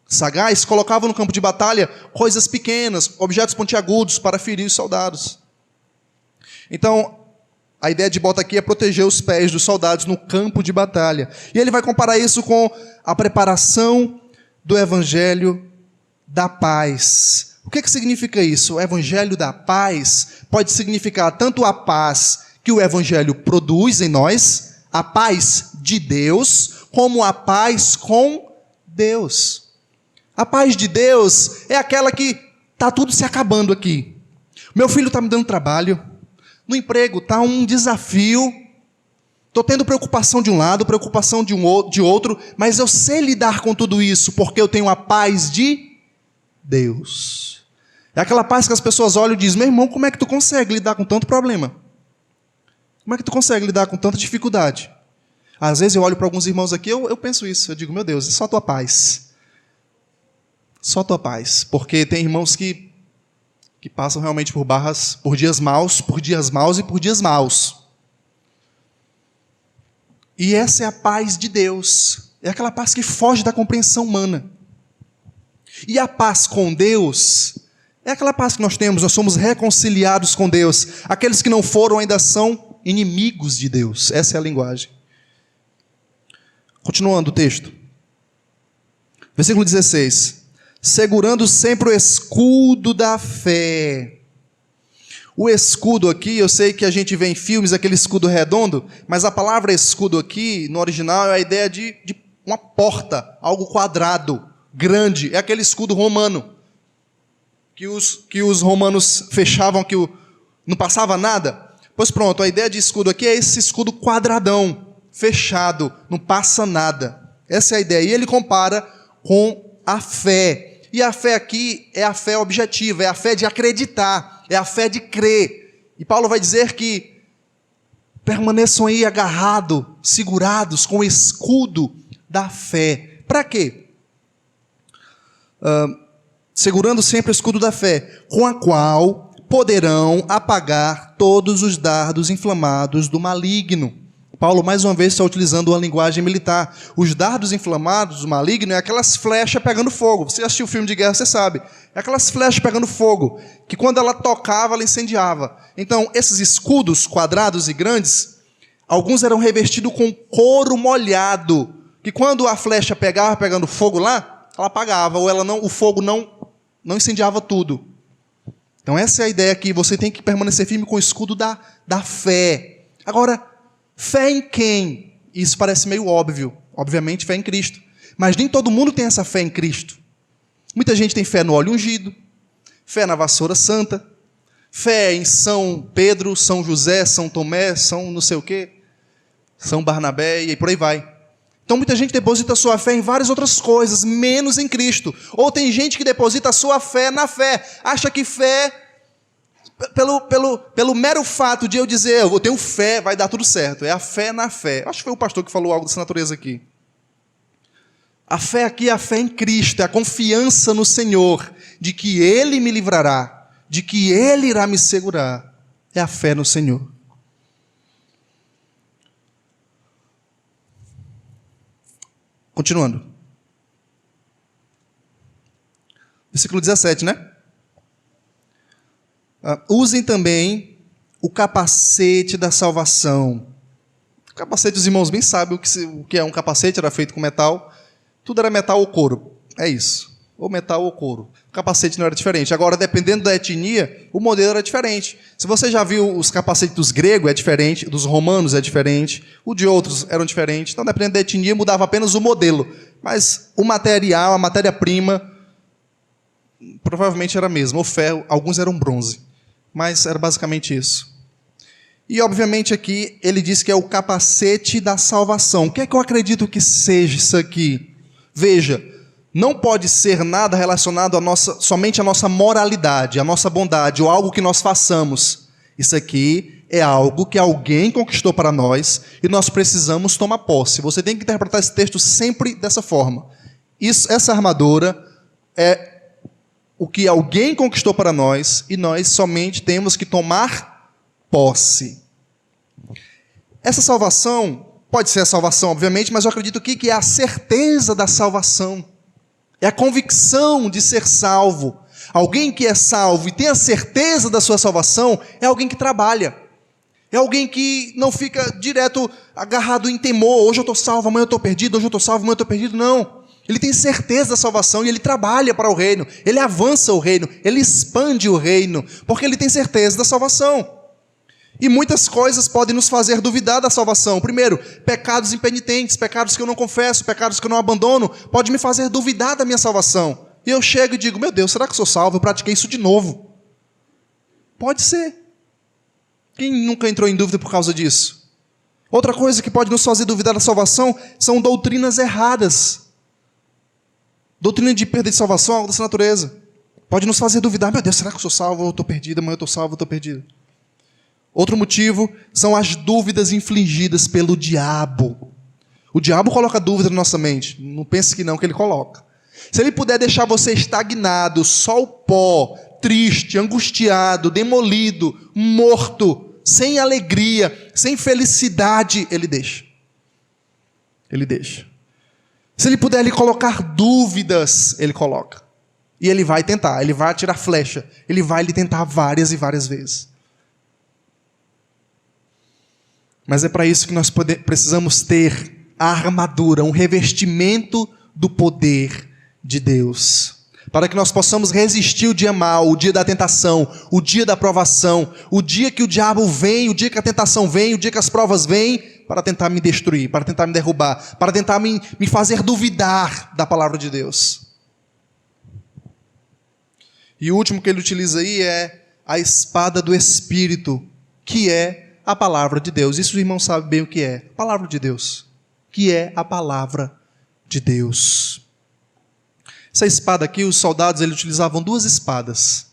sagazes colocavam no campo de batalha coisas pequenas, objetos pontiagudos para ferir os soldados. Então, a ideia de bota aqui é proteger os pés dos soldados no campo de batalha. E ele vai comparar isso com a preparação do evangelho da paz. O que significa isso? O evangelho da paz pode significar tanto a paz que o evangelho produz em nós, a paz de Deus, como a paz com Deus. A paz de Deus é aquela que está tudo se acabando aqui. Meu filho está me dando trabalho, no emprego está um desafio, estou tendo preocupação de um lado, preocupação de outro, mas eu sei lidar com tudo isso, porque eu tenho a paz de Deus. É aquela paz que as pessoas olham e dizem, meu irmão, como é que tu consegue lidar com tanto problema? Como é que tu consegue lidar com tanta dificuldade? Às vezes eu olho para alguns irmãos aqui, eu penso isso, eu digo, meu Deus, é só a tua paz. Só a tua paz. Porque tem irmãos que passam realmente por barras, por dias maus e por dias maus. E essa é a paz de Deus. É aquela paz que foge da compreensão humana. E a paz com Deus é aquela paz que nós temos, nós somos reconciliados com Deus. Aqueles que não foram ainda são inimigos de Deus. Essa é a linguagem. Continuando o texto. Versículo 16. Segurando sempre o escudo da fé. O escudo aqui, eu sei que a gente vê em filmes aquele escudo redondo, mas a palavra escudo aqui, no original, é a ideia de uma porta, algo quadrado, grande. É aquele escudo romano, que os romanos fechavam, não passava nada. Pois pronto, a ideia de escudo aqui é esse escudo quadradão, fechado, não passa nada. Essa é a ideia. E ele compara com a fé. E a fé aqui é a fé objetiva, é a fé de acreditar, é a fé de crer. E Paulo vai dizer que permaneçam aí agarrados, segurados com o escudo da fé. Para quê? Segurando sempre o escudo da fé, com a qual poderão apagar todos os dardos inflamados do maligno. Paulo, mais uma vez, está utilizando uma linguagem militar. Os dardos inflamados do maligno é aquelas flechas pegando fogo. Você assistiu o filme de guerra, você sabe. É aquelas flechas pegando fogo, que quando ela tocava, ela incendiava. Então, esses escudos quadrados e grandes, alguns eram revestidos com couro molhado, que quando a flecha pegava pegando fogo lá, ela apagava, ou o fogo não incendiava tudo. Então, essa é a ideia aqui. Você tem que permanecer firme com o escudo da fé. Agora, fé em quem? Isso parece meio óbvio. Obviamente, fé em Cristo. Mas nem todo mundo tem essa fé em Cristo. Muita gente tem fé no óleo ungido, fé na vassoura santa, fé em São Pedro, São José, São Tomé, São não sei o quê, São Barnabé e por aí vai. Então muita gente deposita a sua fé em várias outras coisas, menos em Cristo. Ou tem gente que deposita a sua fé na fé. Acha que fé, pelo mero fato de eu dizer, eu tenho fé, vai dar tudo certo. É a fé na fé. Acho que foi o pastor que falou algo dessa natureza aqui. A fé aqui é a fé em Cristo, é a confiança no Senhor, de que Ele me livrará, de que Ele irá me segurar. É a fé no Senhor. Continuando. Versículo 17, né? Usem também o capacete da salvação. O capacete, os irmãos bem sabem o que é um capacete, era feito com metal. Tudo era metal ou couro. É isso. Ou metal ou couro. O capacete não era diferente. Agora, dependendo da etnia, o modelo era diferente. Se você já viu os capacetes dos gregos, é diferente. Dos romanos, é diferente. O de outros eram diferentes. Então, dependendo da etnia, mudava apenas o modelo. Mas o material, a matéria-prima, provavelmente era a mesma. O ferro, alguns eram bronze. Mas era basicamente isso. E, obviamente, aqui ele diz que é o capacete da salvação. O que é que eu acredito que seja isso aqui? Veja, não pode ser nada relacionado somente à nossa moralidade, à nossa bondade, ou algo que nós façamos. Isso aqui é algo que alguém conquistou para nós e nós precisamos tomar posse. Você tem que interpretar esse texto sempre dessa forma. Essa armadura é o que alguém conquistou para nós e nós somente temos que tomar posse. Essa salvação pode ser a salvação, obviamente, mas eu acredito que é a certeza da salvação. É a convicção de ser salvo. Alguém que é salvo e tem a certeza da sua salvação é alguém que trabalha. É alguém que não fica direto agarrado em temor. Hoje eu estou salvo, amanhã eu estou perdido. Hoje eu estou salvo, amanhã eu estou perdido. Não. Ele tem certeza da salvação e ele trabalha para o reino. Ele avança o reino. Ele expande o reino. Porque ele tem certeza da salvação. E muitas coisas podem nos fazer duvidar da salvação. Primeiro, pecados impenitentes, pecados que eu não confesso, pecados que eu não abandono, pode me fazer duvidar da minha salvação. E eu chego e digo, meu Deus, será que eu sou salvo? Eu pratiquei isso de novo. Pode ser. Quem nunca entrou em dúvida por causa disso? Outra coisa que pode nos fazer duvidar da salvação são doutrinas erradas. Doutrina de perda de salvação, algo dessa natureza. Pode nos fazer duvidar, meu Deus, será que eu sou salvo? Eu estou perdido, amanhã eu estou salvo, eu estou perdido. Outro motivo são as dúvidas infligidas pelo diabo. O diabo coloca dúvida na nossa mente. Não pense que não, que ele coloca. Se ele puder deixar você estagnado, só o pó, triste, angustiado, demolido, morto, sem alegria, sem felicidade, ele deixa. Ele deixa. Se ele puder lhe colocar dúvidas, ele coloca. E ele vai tentar, ele vai atirar flecha. Ele vai lhe tentar várias e várias vezes. Mas é para isso que nós precisamos ter a armadura, um revestimento do poder de Deus. Para que nós possamos resistir o dia mau, o dia da tentação, o dia da provação, o dia que o diabo vem, o dia que a tentação vem, o dia que as provas vêm, para tentar me destruir, para tentar me derrubar, para tentar me fazer duvidar da palavra de Deus. E o último que ele utiliza aí é a espada do Espírito, que é a palavra de Deus. Isso os irmãos sabem bem o que é. A palavra de Deus. Que é a palavra de Deus. Essa espada aqui, os soldados eles utilizavam duas espadas.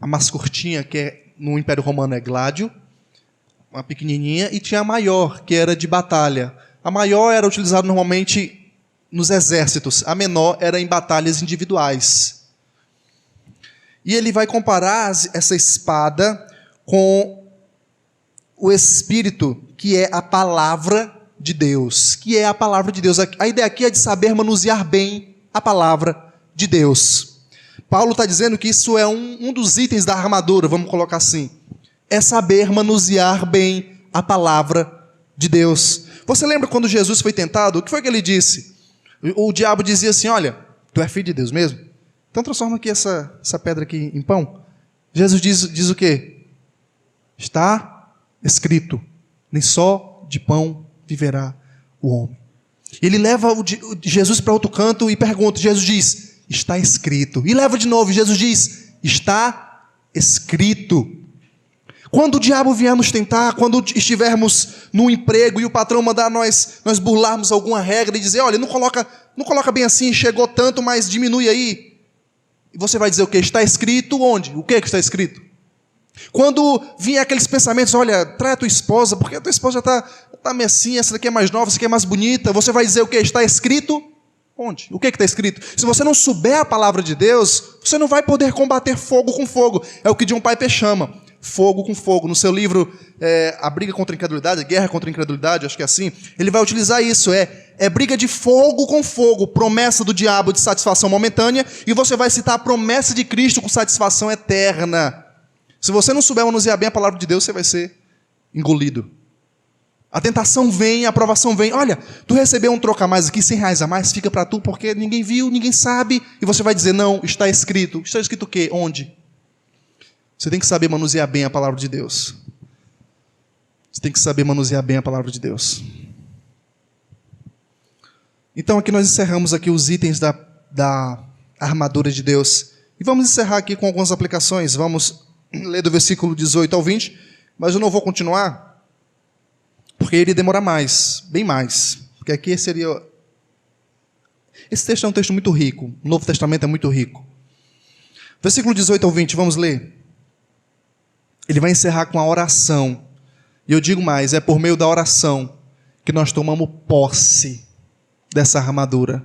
A mais curtinha, que no Império Romano é gládio, uma pequenininha, e tinha a maior, que era de batalha. A maior era utilizada normalmente nos exércitos, a menor era em batalhas individuais. E ele vai comparar essa espada com o Espírito, que é a palavra de Deus. Que é a palavra de Deus. A ideia aqui é de saber manusear bem a palavra de Deus. Paulo está dizendo que isso é um dos itens da armadura, vamos colocar assim. É saber manusear bem a palavra de Deus. Você lembra quando Jesus foi tentado? O que foi que ele disse? O diabo dizia assim, olha, tu é filho de Deus mesmo? Então transforma aqui essa pedra aqui em pão. Jesus diz o quê? Está escrito, nem só de pão viverá o homem. Ele leva Jesus para outro canto e pergunta, Jesus diz, está escrito. E leva de novo, Jesus diz, está escrito. Quando o diabo vier nos tentar, quando estivermos no emprego e o patrão mandar nós burlarmos alguma regra e dizer, olha, não coloca bem assim, chegou tanto, mas diminui aí. E você vai dizer o quê? Está escrito onde? O que está escrito? Quando vier aqueles pensamentos, olha, trai a tua esposa, porque a tua esposa já está meio assim, essa daqui é mais nova, essa aqui é mais bonita, você vai dizer o quê? Está escrito onde? O que está escrito? Se você não souber a palavra de Deus, você não vai poder combater fogo com fogo. É o que John Piper chama, fogo com fogo. No seu livro, A Briga contra a Incredulidade, Guerra contra a Incredulidade, acho que é assim, ele vai utilizar isso, é briga de fogo com fogo, promessa do diabo de satisfação momentânea, e você vai citar a promessa de Cristo com satisfação eterna. Se você não souber manusear bem a palavra de Deus, você vai ser engolido. A tentação vem, a aprovação vem. Olha, tu recebeu um troco a mais aqui, R$100 a mais, fica para tu, porque ninguém viu, ninguém sabe. E você vai dizer, não, está escrito. Está escrito o quê? Onde? Você tem que saber manusear bem a palavra de Deus. Você tem que saber manusear bem a palavra de Deus. Então aqui nós encerramos aqui os itens da armadura de Deus. E vamos encerrar aqui com algumas aplicações. Vamos ler do versículo 18 ao 20, mas eu não vou continuar, porque ele demora mais, bem mais. Porque aqui seria... Esse texto é um texto muito rico, o Novo Testamento é muito rico. Versículo 18 ao 20, vamos ler. Ele vai encerrar com a oração. E eu digo mais, é por meio da oração que nós tomamos posse dessa armadura.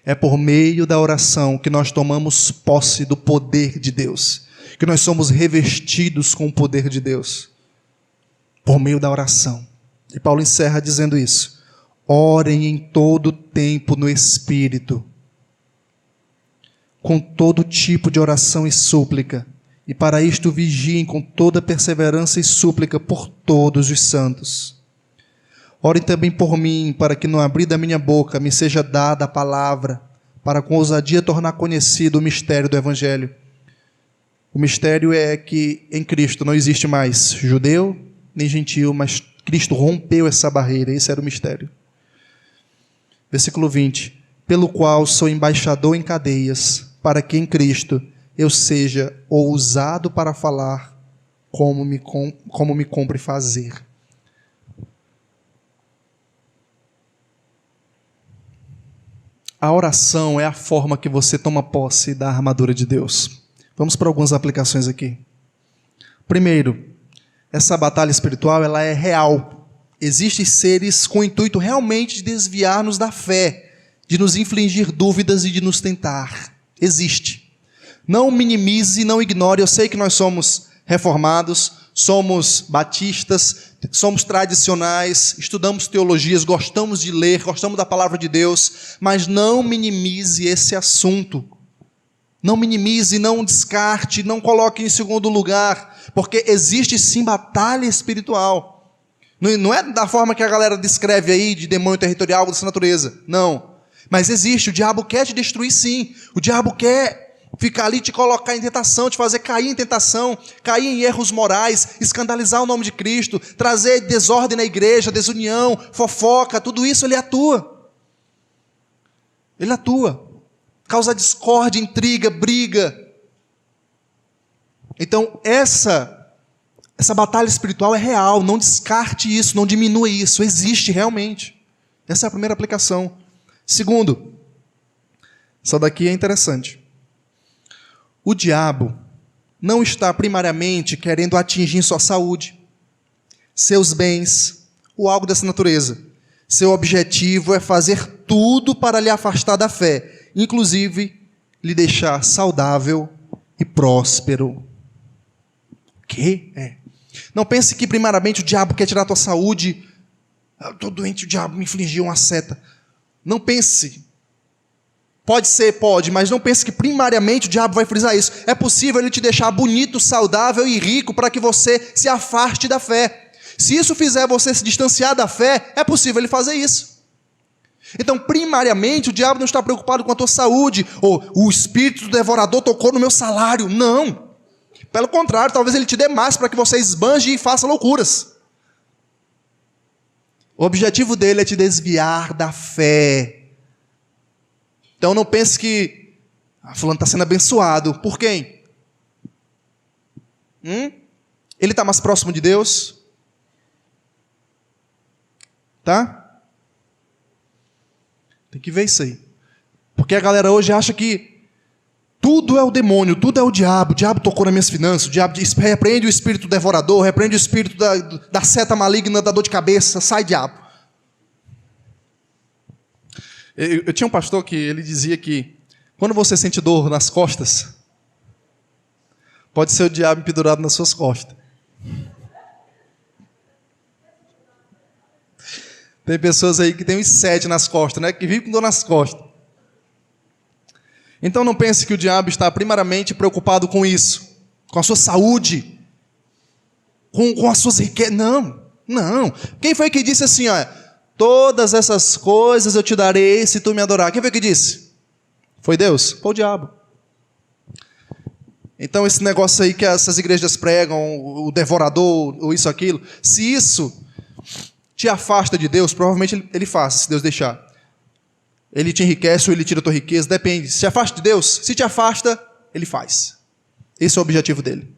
É por meio da oração que nós tomamos posse do poder de Deus. Que nós somos revestidos com o poder de Deus. Por meio da oração. E Paulo encerra dizendo isso. Orem em todo tempo no Espírito. Com todo tipo de oração e súplica. E para isto vigiem com toda perseverança e súplica por todos os santos. Orem também por mim, para que no abrir da minha boca me seja dada a palavra, para com ousadia tornar conhecido o mistério do Evangelho. O mistério é que em Cristo não existe mais judeu nem gentil, mas Cristo rompeu essa barreira, esse era o mistério. Versículo 20. Pelo qual sou embaixador em cadeias, para que em Cristo eu seja ousado para falar como me compre fazer. A oração é a forma que você toma posse da armadura de Deus. Vamos para algumas aplicações aqui. Primeiro, essa batalha espiritual, ela é real. Existem seres com o intuito realmente de desviar-nos da fé, de nos infligir dúvidas e de nos tentar. Existe. Não minimize, não ignore. Eu sei que nós somos reformados, somos batistas, somos tradicionais, estudamos teologias, gostamos de ler, gostamos da palavra de Deus, mas não minimize esse assunto. Não minimize, não descarte, não coloque em segundo lugar, porque existe sim batalha espiritual. Não é da forma que a galera descreve aí, de demônio territorial dessa natureza. Não. Mas existe, o diabo quer te destruir sim. O diabo quer ficar ali, te colocar em tentação, te fazer cair em tentação, cair em erros morais, escandalizar o nome de Cristo, trazer desordem na igreja, desunião, fofoca, tudo isso ele atua. Ele atua. Causa discórdia, intriga, briga. Então, essa batalha espiritual é real. Não descarte isso, não diminua isso. Existe realmente. Essa é a primeira aplicação. Segundo, essa daqui é interessante. O diabo não está primariamente querendo atingir sua saúde, seus bens ou algo dessa natureza. Seu objetivo é fazer tudo para lhe afastar da fé, inclusive lhe deixar saudável e próspero. O quê? Não pense que primariamente o diabo quer tirar a tua saúde. Eu estou doente, o diabo me infligiu uma seta. Não pense. Pode ser, pode, mas não pense que primariamente o diabo vai frisar isso. É possível ele te deixar bonito, saudável e rico para que você se afaste da fé. Se isso fizer você se distanciar da fé, é possível ele fazer isso. Então, primariamente, o diabo não está preocupado com a tua saúde, ou o espírito do devorador tocou no meu salário. Não. Pelo contrário, talvez ele te dê mais para que você esbanje e faça loucuras. O objetivo dele é te desviar da fé. Então não pense que fulano está sendo abençoado. Por quem? Ele está mais próximo de Deus? Tá? Tem que ver isso aí. Porque a galera hoje acha que tudo é o demônio, tudo é o diabo tocou nas minhas finanças, o diabo repreende o espírito devorador, repreende o espírito da seta maligna, da dor de cabeça, sai diabo. Eu tinha um pastor que ele dizia que quando você sente dor nas costas, pode ser o diabo pendurado nas suas costas. Tem pessoas aí que tem uns 7 nas costas, né? Que vivem com dor nas costas. Então não pense que o diabo está primariamente preocupado com isso, com a sua saúde, com as suas riquezas. Não. Quem foi que disse assim, todas essas coisas eu te darei se tu me adorar? Quem foi que disse? Foi Deus? Foi o diabo. Então esse negócio aí que essas igrejas pregam, o devorador, ou isso, aquilo, se isso te afasta de Deus, provavelmente ele faz, se Deus deixar. Ele te enriquece ou ele tira a tua riqueza, depende. Se te afasta de Deus, se te afasta, ele faz. Esse é o objetivo dele.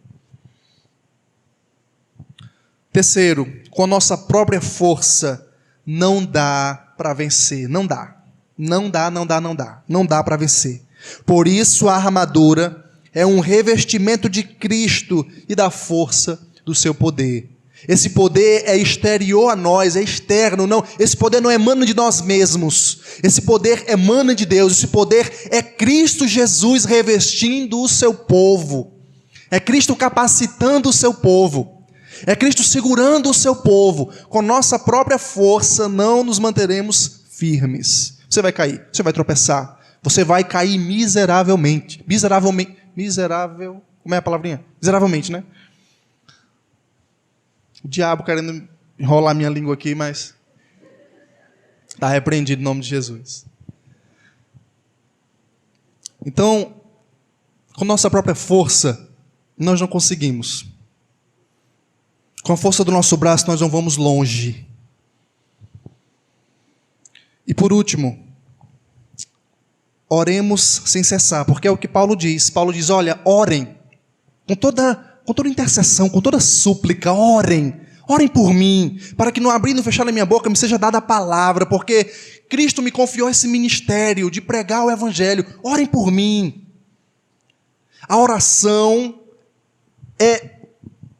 Terceiro, com a nossa própria força, não dá para vencer. Não dá. Não dá para vencer. Por isso a armadura é um revestimento de Cristo e da força do seu poder. Esse poder é exterior a nós, é externo, não. Esse poder não emana de nós mesmos. Esse poder emana de Deus. Esse poder é Cristo Jesus revestindo o seu povo. É Cristo capacitando o seu povo. É Cristo segurando o seu povo. Com nossa própria força não nos manteremos firmes. Você vai cair, você vai tropeçar. Você vai cair miseravelmente. Miserável, como é a palavrinha? Miseravelmente, né? O diabo querendo enrolar minha língua aqui, mas está repreendido em nome de Jesus. Então, com nossa própria força, nós não conseguimos. Com a força do nosso braço, nós não vamos longe. E por último, oremos sem cessar, porque é o que Paulo diz. Paulo diz, olha, orem com toda intercessão, com toda súplica, orem por mim, para que no abrir e no fechar da minha boca me seja dada a palavra, porque Cristo me confiou esse ministério de pregar o evangelho. Orem por mim. A oração é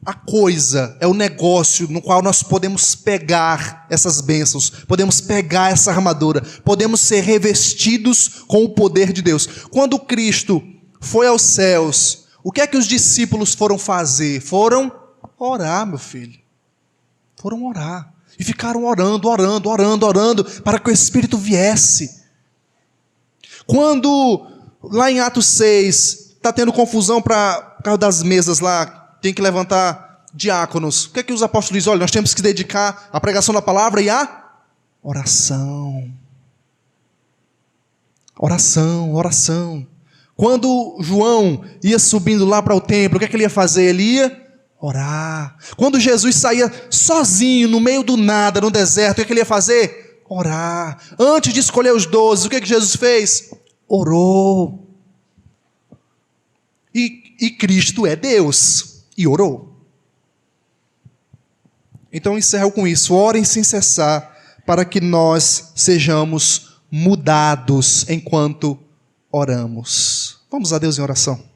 a coisa, é o negócio no qual nós podemos pegar essas bênçãos, podemos pegar essa armadura, podemos ser revestidos com o poder de Deus. Quando Cristo foi aos céus, o que é que os discípulos foram fazer? Foram orar, meu filho. Foram orar. E ficaram orando, para que o Espírito viesse. Quando, lá em Atos 6, está tendo confusão por causa das mesas lá, tem que levantar diáconos. O que é que os apóstolos dizem? Olha, nós temos que dedicar a pregação da palavra e a oração. Oração. Quando João ia subindo lá para o templo, o que é que ele ia fazer? Ele ia orar. Quando Jesus saía sozinho, no meio do nada, no deserto, o que é que ele ia fazer? Orar. Antes de escolher os 12, o que é que Jesus fez? Orou. E Cristo é Deus. E orou. Então encerro com isso. Orem sem cessar, para que nós sejamos mudados enquanto oramos. Vamos a Deus em oração.